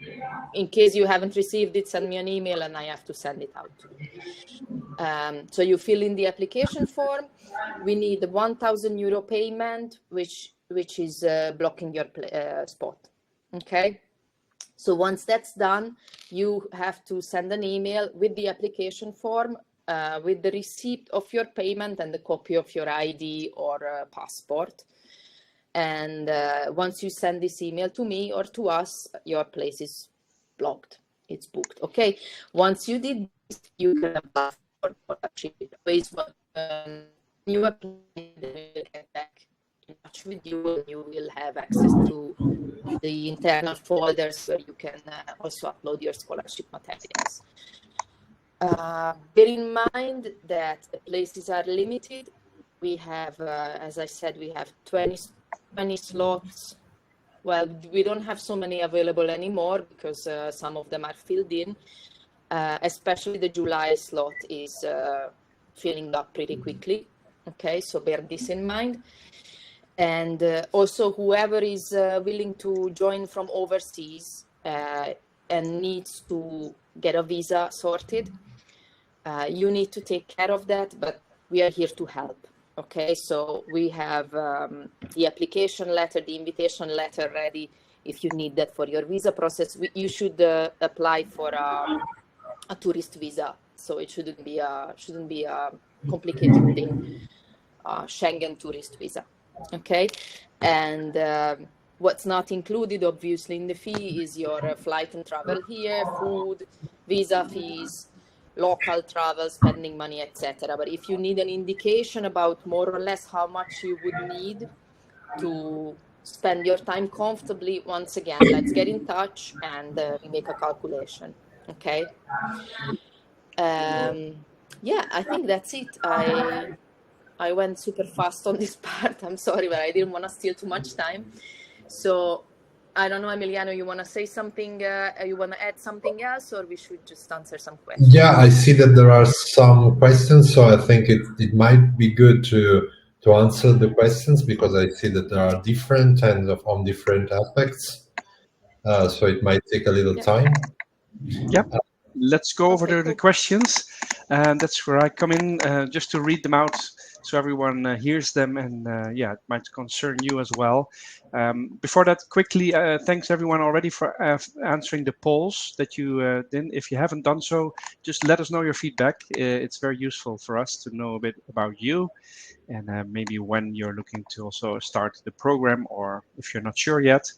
in case you haven't received it, send me an email and I have to send it out to you. So you fill in the application form. We need the 1,000 euro payment, which is blocking your spot. Okay, so once that's done, you have to send an email with the application form, with the receipt of your payment and the copy of your ID or passport. And once you send this email to me or to us, your place is blocked. It's booked. Okay, once you did this, you can apply for scholarship. You apply, they will get back in touch with you, and you will have access to the internal folders where you can also upload your scholarship materials. Bear in mind that the places are limited. We have, as I said, we have 20 slots. Well, we don't have so many available anymore because some of them are filled in. Especially the July slot is filling up pretty quickly. Okay, so bear this in mind. And also whoever is willing to join from overseas and needs to get a visa sorted, you need to take care of that, but we are here to help. Okay, so we have the application letter, the invitation letter ready if you need that for your visa process. You should apply for a tourist visa, so it shouldn't be a complicated thing. Schengen tourist visa. Okay, and what's not included obviously in the fee is your flight and travel here, food, visa fees, local travel, spending money, etc. But if you need an indication about more or less how much you would need to spend your time comfortably, once again, let's get in touch and we make a calculation. Okay. Yeah, I think that's it. I went super fast on this part. I'm sorry, but I didn't want to steal too much time. So I don't know, Emiliano, you want to say something? You want to add something else, or we should just answer some questions? Yeah, I see that there are some questions, so I think it might be good to answer the questions because I see that there are different and on different aspects. So it might take a little time. Yep. Let's go over the questions. And that's where I come in just to read them out so everyone hears them, and yeah, it might concern you as well. Before that, quickly, thanks everyone already for answering the polls that you did. If you haven't done so, just let us know your feedback. It's very useful for us to know a bit about you, and maybe when you're looking to also start the program, or if you're not sure yet.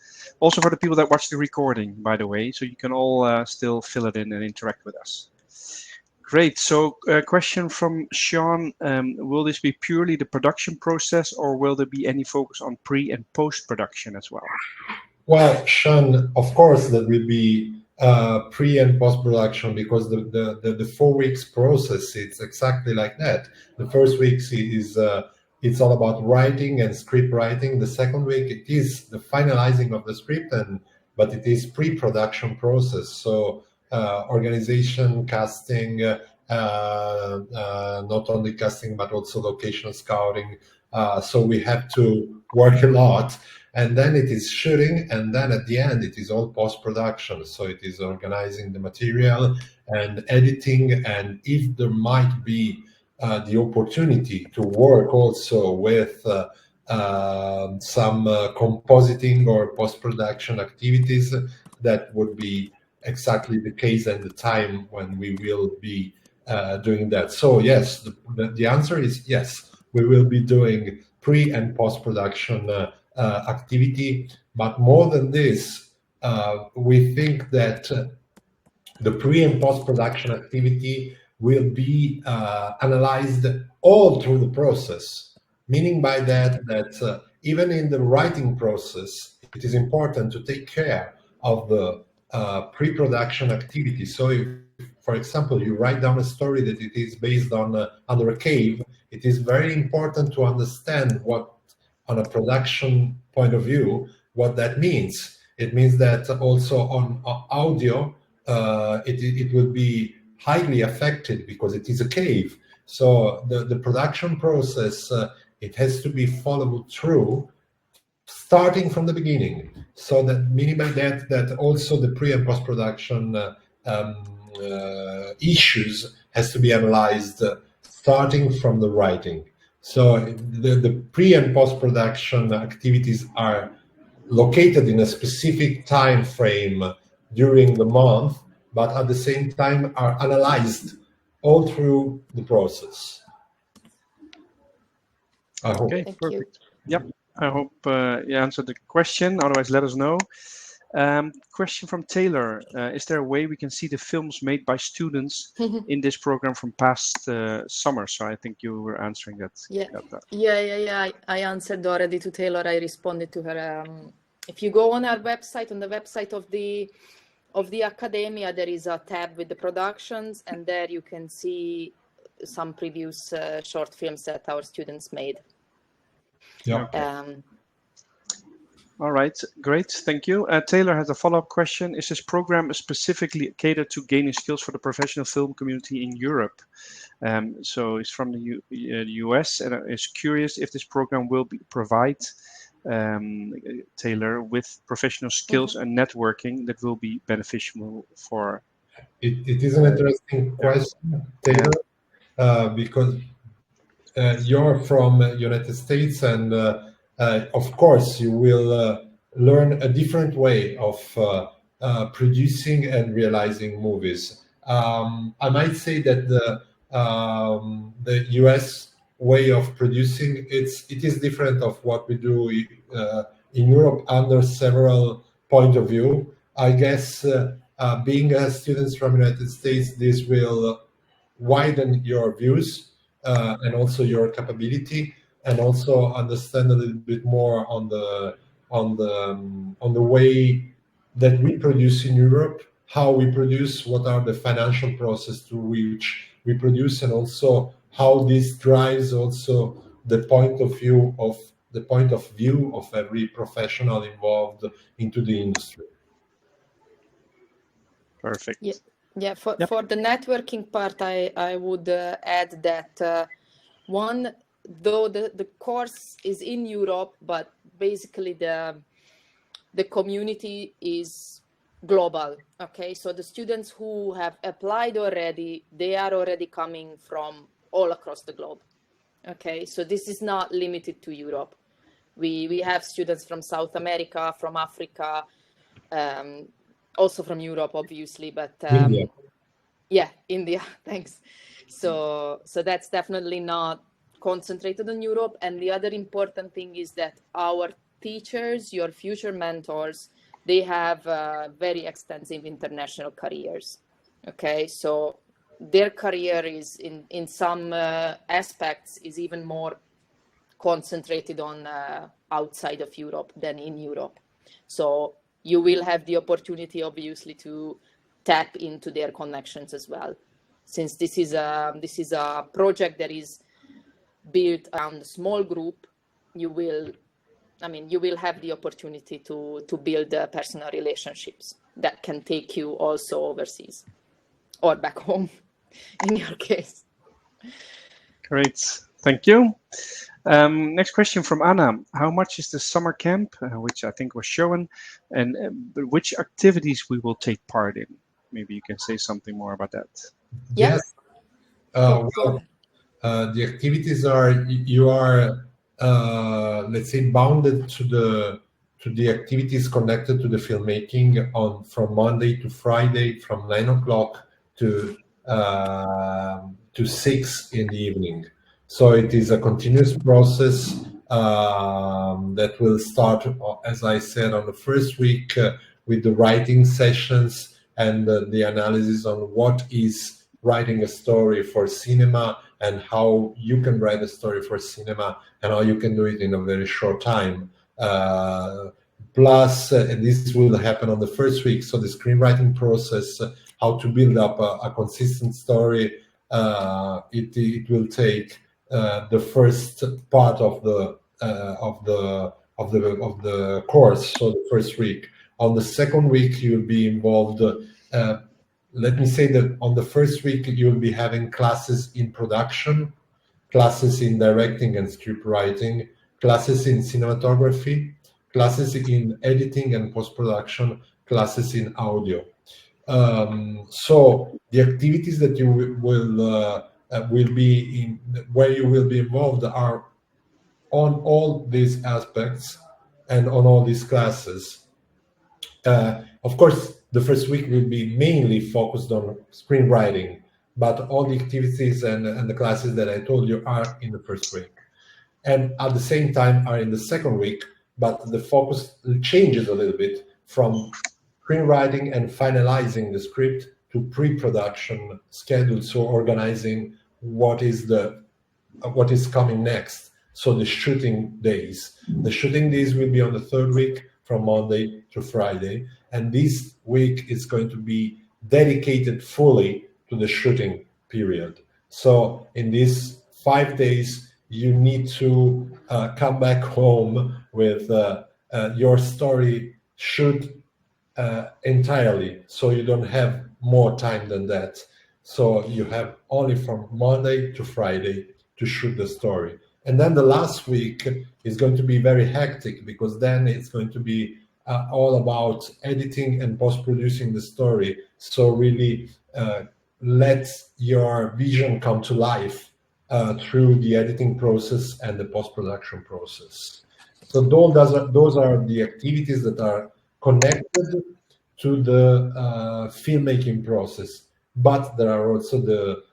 Also for the people that watch the recording, by the way, so you can all still fill it in and interact with us. Great. So a question from Sean, will this be purely the production process, or will there be any focus on pre and post-production as well? Well, Sean, of course, that will be pre and post-production, because the 4 weeks process, it's exactly like that. The first week is it's all about writing and script writing. The second week, it is the finalizing of the script, but it is pre-production process. So organization, casting, not only casting, but also location scouting. So we have to work a lot. And then it is shooting, and then at the end it is all post-production. So it is organizing the material and editing, and if there might be the opportunity to work also with some compositing or post-production activities, that would be exactly the case and the time when we will be doing that. So yes, the answer is yes, we will be doing pre and post-production activity, but more than this, we think that the pre and post-production activity will be analyzed all through the process, meaning by that even in the writing process, it is important to take care of the pre-production activity. So if, for example, you write down a story that it is based on under a cave, it is very important to understand what, on a production point of view, what that means. It means that also on audio, it will be highly affected because it is a cave. So the production process, it has to be followed through, starting from the beginning. So that meaning by that also the pre and post production issues has to be analyzed starting from the writing. So the pre and post production activities are located in a specific time frame during the month, but at the same time are analyzed all through the process. I hope. Okay, Thank perfect. you. Yep, I hope you answered the question. Otherwise, let us know. Question from Taylor: is there a way we can see the films made by students in this program from past summer? So I think you were answering that. Yeah. I answered already to Taylor. I responded to her. If you go on our website, on the website of the Accademia, there is a tab with the productions, and there you can see some previous short films that our students made. Yeah. All right, great, thank you. Taylor has a follow-up question. Is this program specifically catered to gaining skills for the professional film community in Europe? So he's from the US and is curious if this program will provide Taylor with professional skills and networking that will be beneficial for... It is an interesting question, Taylor, because you're from United States, and of course you will learn a different way of producing and realizing movies. I might say that the US way of producing, it is different of what we do in Europe under several point of view. I guess being students from United States, this will widen your views and also your capability, and also understand a little bit more on the way that we produce in Europe, how we produce, what are the financial process through which we produce, and also how this drives also the point of view of every professional involved into the industry. Perfect. Yeah. For the networking part, I would add that one, though the course is in Europe, but basically the community is global. Okay, so the students who have applied already, they are already coming from all across the globe. Okay, so this is not limited to Europe. We have students from South America, from Africa, also from Europe, obviously, but India. Yeah, India. Thanks. So that's definitely not concentrated on Europe. And the other important thing is that our teachers, your future mentors, they have very extensive international careers. Okay, so their career is in some aspects is even more concentrated on outside of Europe than in Europe. So you will have the opportunity, obviously, to tap into their connections as well. Since this is a project that is built around a small group, you will have the opportunity to build personal relationships that can take you also overseas or back home, in your case. Great, thank you. Next question from Anna. How much is the summer camp, which I think was shown, and which activities we will take part in? Maybe you can say something more about that. Yes. Well, the activities are, you are, let's say, bounded to the activities connected to the filmmaking from Monday to Friday, from 9 o'clock to 6 in the evening. So it is a continuous process that will start, as I said, on the first week with the writing sessions and the analysis on what is writing a story for cinema and how you can write a story for cinema and how you can do it in a very short time. Plus, this will happen on the first week. So the screenwriting process, how to build up a consistent story, it will take the first part of the course. So the first week. On the second week, you'll be involved. Let me say that on the first week, you'll be having classes in production, classes in directing and script writing, classes in cinematography, classes in editing and post-production, classes in audio. So the activities that you will be in, where you will be involved, are on all these aspects and on all these classes. Of course, the first week will be mainly focused on screenwriting, but all the activities and the classes that I told you are in the first week. And at the same time are in the second week, but the focus changes a little bit from screenwriting and finalizing the script to pre-production schedule, so organizing what is coming next. So the shooting days. The shooting days will be on the third week, from Monday to Friday. And this week is going to be dedicated fully to the shooting period. So in these 5 days, you need to come back home with your story shoot entirely. So you don't have more time than that. So you have only from Monday to Friday to shoot the story. And then the last week is going to be very hectic, because then it's going to be all about editing and post-producing the story. So really let your vision come to life through the editing process and the post-production process. So those are the activities that are connected to the filmmaking process. But there are also the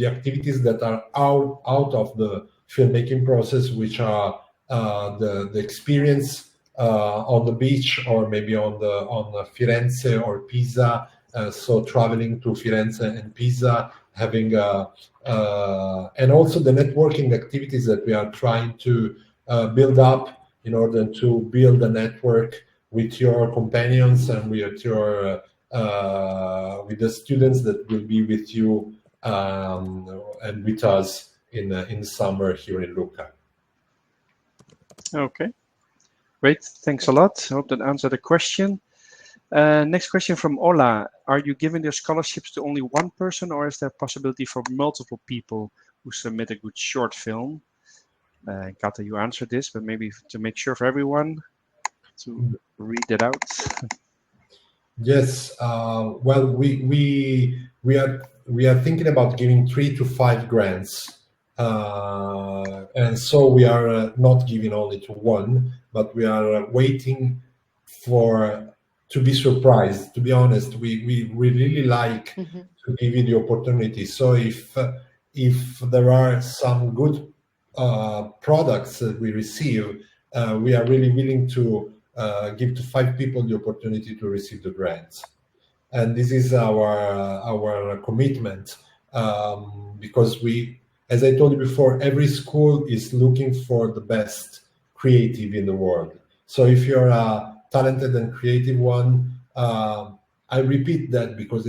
activities that are out of the filmmaking process, which are the experience on the beach, or maybe on Firenze or Pisa. So traveling to Firenze and Pisa, having and also the networking activities that we are trying to build up in order to build a network with your companions and with your with the students that will be with you and with us in summer here in Lucca. Okay, great. Thanks a lot. I hope that answered the question. Next question from Ola. Are you giving the scholarships to only one person, or is there a possibility for multiple people who submit a good short film? Kata, you answered this, but maybe to make sure for everyone to read it out. Yes. Well, we are thinking about giving 3 to 5 grants And so we are not giving only to one, but we are waiting to be surprised. To be honest, we really like to give you the opportunity. So if there are some good products that we receive, we are really willing to give to 5 people the opportunity to receive the grants. And this is our commitment, because we, as I told you before, every school is looking for the best creative in the world. So if you're a talented and creative one, I repeat that because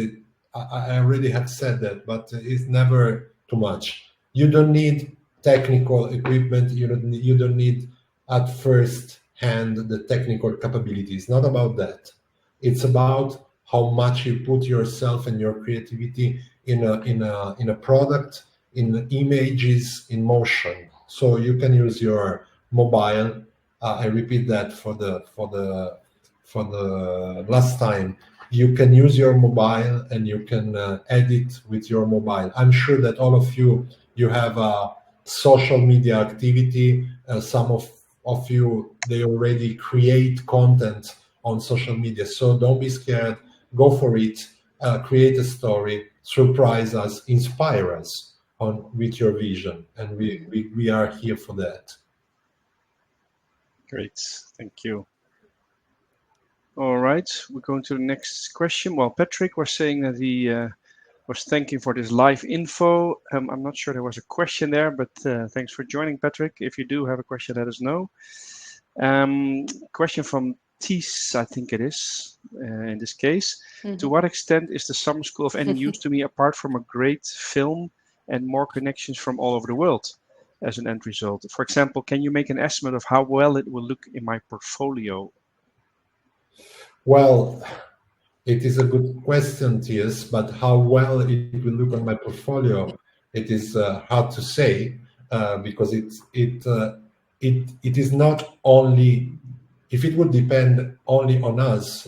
I already have said that, but it's never too much. You don't need technical equipment. You don't need at first hand the technical capability. It's not about that. It's about how much you put yourself and your creativity in a product, in images, in motion. So you can use your mobile. I repeat that for the last time. You can use your mobile and you can edit with your mobile. I'm sure that all of you have a social media activity. Some of you, they already create content on social media. So don't be scared. Go for it. Create a story. Surprise us. Inspire us with your vision. And we are here for that. Great. Thank you. All right. We're going to the next question. Well, Patrick was saying that he was thanking for this live info. I'm not sure there was a question there, but thanks for joining, Patrick. If you do have a question, let us know. Question from Tis, I think it is, in this case. To what extent is the summer school of any use to me apart from a great film and more connections from all over the world as an end result? For example, can you make an estimate of how well it will look in my portfolio? Well, it is a good question, Tis, but how well it will look on my portfolio, it is hard to say, because it is not only, if it would depend only on us,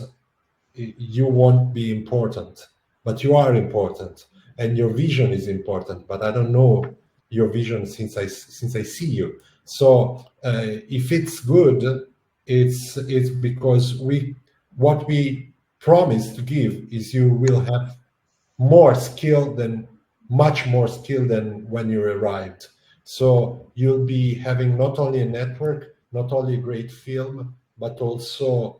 you won't be important, but you are important, and your vision is important. But I don't know your vision since I see you. So if it's good, it's because what we promise to give is you will have much more skill than when you arrived. So you'll be having not only a network, not only a great film, but also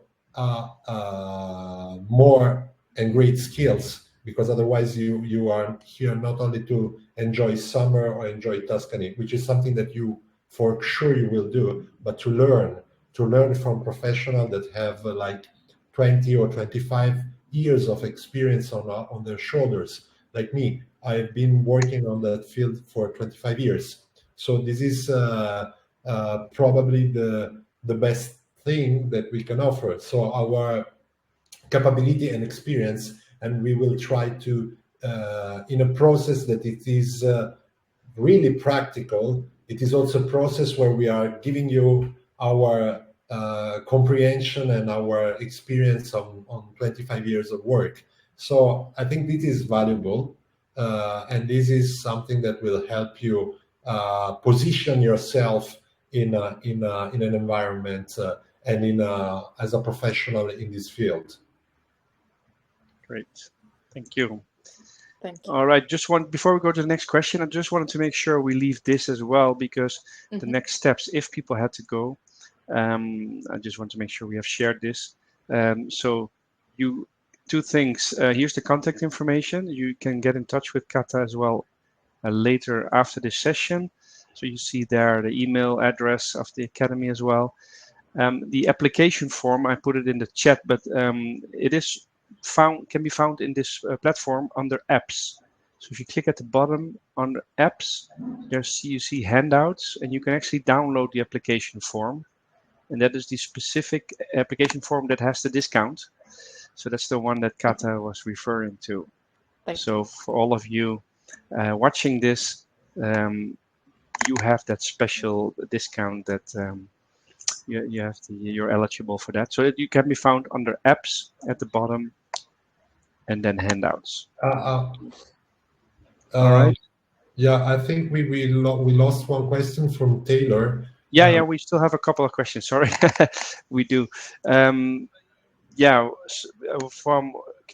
more and great skills, because otherwise you are here not only to enjoy summer or enjoy Tuscany, which is something that you for sure you will do, but to learn from professionals that have like 20 or 25 years of experience on their shoulders. Like me, I've been working on that field for 25 years. So this is probably the best thing that we can offer. So our capability and experience, and we will try to, in a process that it is really practical, it is also a process where we are giving you our comprehension and our experience on 25 years of work. So I think this is valuable, and this is something that will help you position yourself in an environment and as a professional in this field. Great, thank you. Thank you. All right, before we go to the next question, I just wanted to make sure we leave this as well, because the next steps, if people had to go, I just want to make sure we have shared this. So two things. Here's the contact information. You can get in touch with Kata as well later after this session. So you see there the email address of the Academy as well. The application form, I put it in the chat, but it is can be found in this platform under apps. So if you click at the bottom under apps, you see handouts, and you can actually download the application form. And that is the specific application form that has the discount. So that's the one that Kata was referring to. So for all of you watching this, you have that special discount that you're eligible for that. So you can be found under apps at the bottom, and then handouts. All right. Yeah, I think we lost one question from Taylor. Yeah, we still have a couple of questions. Sorry, we do. From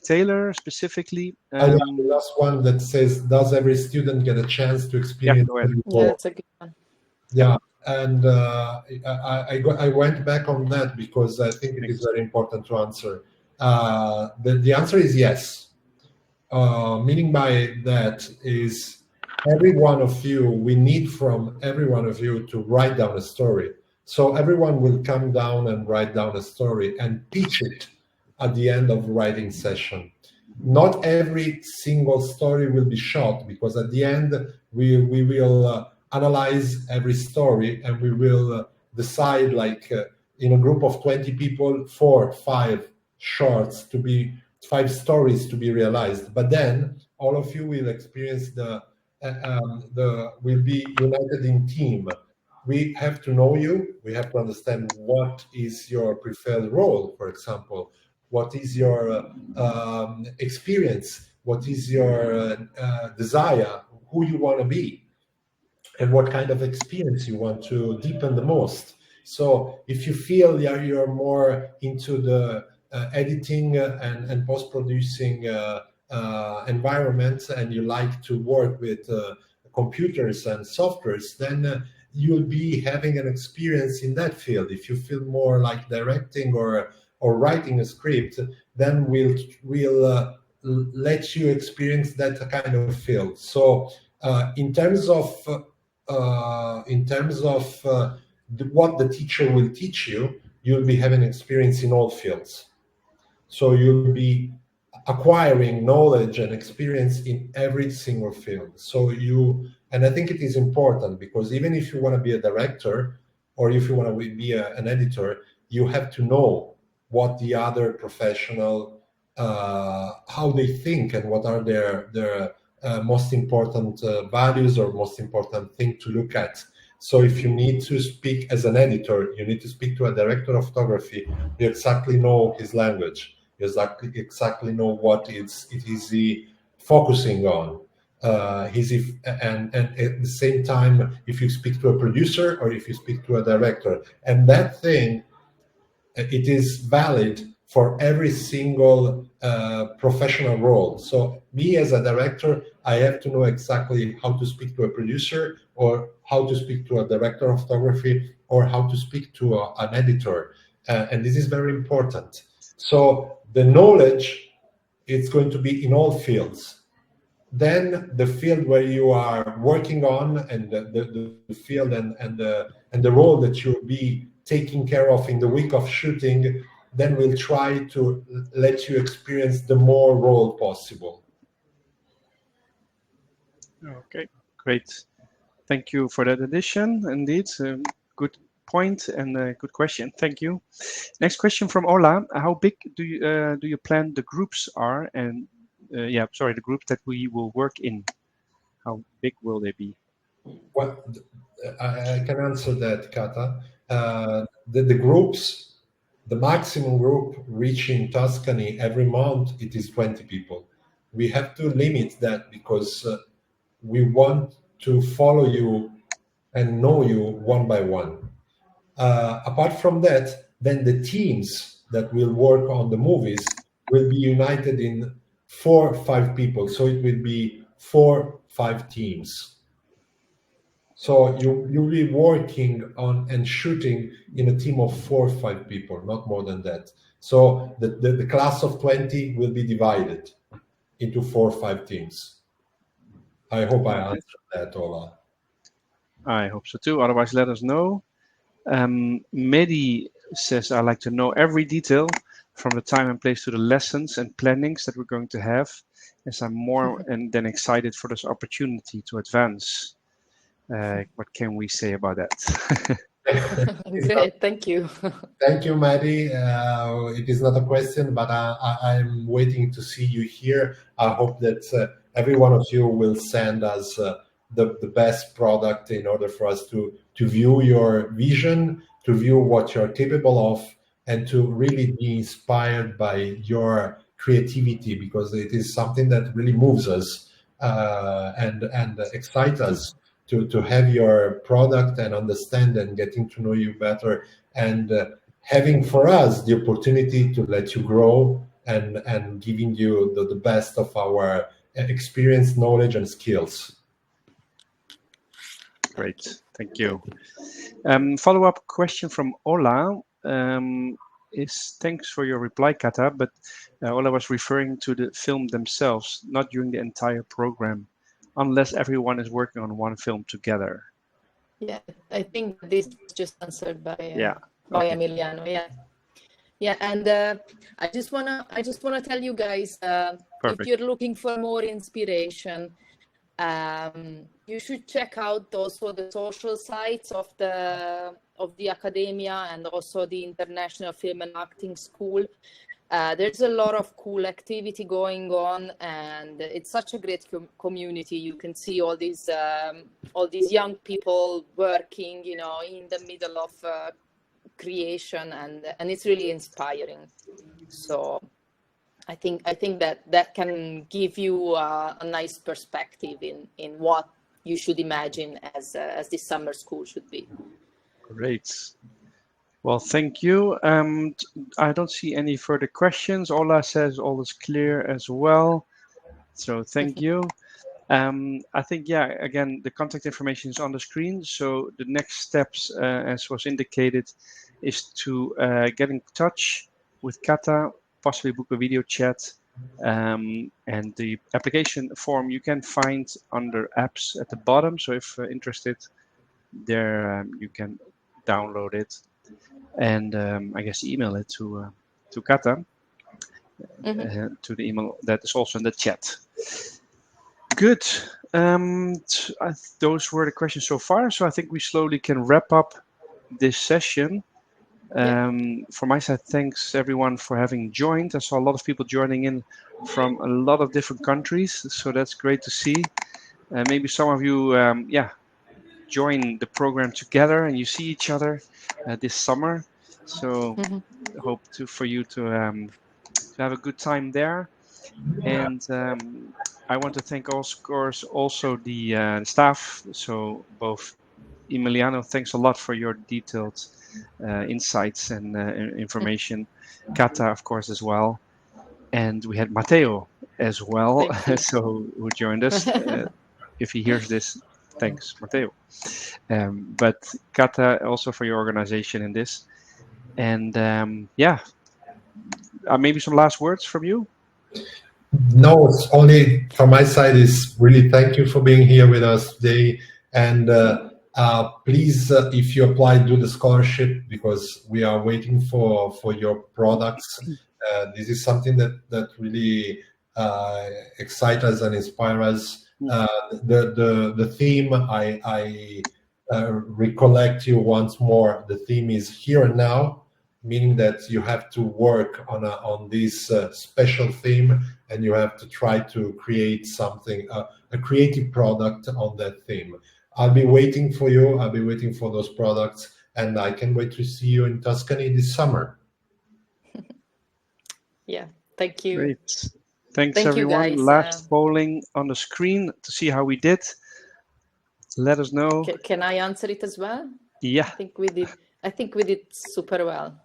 Taylor specifically. The last one that says, "Does every student get a chance to experience?" Go ahead. Yeah, that's a good one. Yeah, and I went back on that because I think it is very important to answer. The answer is yes. Meaning by that is every one of you, we need from every one of you to write down a story. So everyone will come down and write down a story and pitch it at the end of writing session. Not every single story will be shot, because at the end we will analyze every story, and we will decide, like in a group of 20 people, 4, 5 shorts to be 5 stories to be realized. But then all of you will experience will be united in team. We have to know you. We have to understand what is your preferred role, for example. What is your experience? What is your desire? Who you want to be? And what kind of experience you want to deepen the most. So if you feel you're more into the editing and post-producing environments, and you like to work with computers and softwares, then you'll be having an experience in that field. If you feel more like directing or writing a script, then we'll let you experience that kind of field. So in terms of what the teacher will teach you, you'll be having experience in all fields. So you'll be acquiring knowledge and experience in every single field. And I think it is important, because even if you want to be a director, or if you want to be an editor, you have to know what the other professional, how they think, and what are their most important values or most important thing to look at. So if you need to speak as an editor, you need to speak to a director of photography, you exactly know his language, you exactly know what it is he focusing on. And at the same time, if you speak to a producer or if you speak to a director, and that thing, it is valid for every single professional role. So me as a director, I have to know exactly how to speak to a producer, or how to speak to a director of photography, or how to speak to an editor. And this is very important. So the knowledge, it's going to be in all fields. Then the field where you are working on, and the field and the role that you'll be taking care of in the week of shooting, then we'll try to let you experience the more role possible. Okay, great. Thank you for that addition. Indeed, good point and a good question. Thank you. Next question from Ola. How big do you plan the groups are? And the group that we will work in. How big will they be? Well, I can answer that, Kata. The groups, the maximum group reaching Tuscany every month, it is 20 people. We have to limit that because we want to follow you and know you one by one. Apart from that, then the teams that will work on the movies will be united in 4 or 5 people. So it will be 4, 5 teams. So you'll be working on and shooting in a team of 4 or 5 people, not more than that. So the class of 20 will be divided into 4 or 5 teams. I hope I answered that, Ola. I hope so too. Otherwise, let us know. Mehdi says, I'd like to know every detail from the time and place to the lessons and plannings that we're going to have, as I'm more than excited for this opportunity to advance. What can we say about that? Great, thank you. Thank you, Maddie. It is not a question, but I'm waiting to see you here. I hope that every one of you will send us the best product in order for us to view your vision, to view what you're capable of, and to really be inspired by your creativity, because it is something that really moves us. and excite us to have your product and understand and getting to know you better, and having for us the opportunity to let you grow and giving you the best of our experience, knowledge, and skills. Great, thank you. Follow-up question from Ola is, thanks for your reply, Kata, but Ola was referring to the film themselves, not during the entire program, unless everyone is working on one film together. Yeah, I think this is just answered by okay. Emiliano. Yeah, and I just wanna tell you guys, if you're looking for more inspiration, you should check out also the social sites of the Accademia and also the International Film and Acting School. There's a lot of cool activity going on, and it's such a great community. You can see all these young people working, you know, in the middle of creation, and it's really inspiring. So I think that can give you a nice perspective in what you should imagine as this summer school should be. Great. Well, thank you. I don't see any further questions. Ola says all is clear as well. So thank you. I think, again, the contact information is on the screen. So the next steps, as was indicated, is to get in touch with Kata, possibly book a video chat. And the application form you can find under apps at the bottom. So if interested, there you can download it. And I guess email it to Kata, to the email that is also in the chat. Good. Those were the questions so far. So I think we slowly can wrap up this session. From my side, thanks everyone for having joined. I saw a lot of people joining in from a lot of different countries, so that's great to see. Maybe some of you, join the program together and you see each other this summer. So hope for you to have a good time there. And I want to thank, of course, also the staff. So both Emiliano, thanks a lot for your detailed insights and information. Kata, of course, as well. And we had Matteo as well, so who joined us. If he hears this, thanks, Matteo. But Kata, also for your organization in this. And maybe some last words from you? No, it's only from my side is really thank you for being here with us today. And please, if you apply, do the scholarship, because we are waiting for your products. This is something that really excites us and inspires us. The theme, I recollect you once more. The theme is here and now, meaning that you have to work on this special theme, and you have to try to create something, a creative product on that theme. I'll be waiting for you. I'll be waiting for those products, and I can't wait to see you in Tuscany this summer. Yeah, thank you. Great. Thanks everyone. Guys. Last polling on the screen to see how we did. Let us know. Can I answer it as well? Yeah. I think we did super well.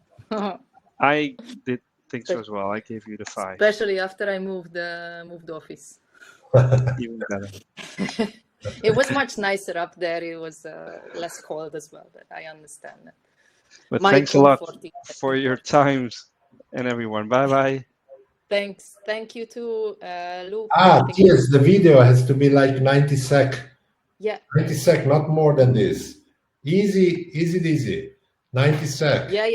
I did think so as well. I gave you the 5. Especially after I moved office. Even better. It was much nicer up there. It was less cold as well, but I understand that. But thanks a lot for your times and everyone. Bye-bye. Thanks. Thank you to Lucca. Yes, the video has to be like 90 sec. Yeah. 90 sec, not more than this. Easy. 90 sec. Yeah.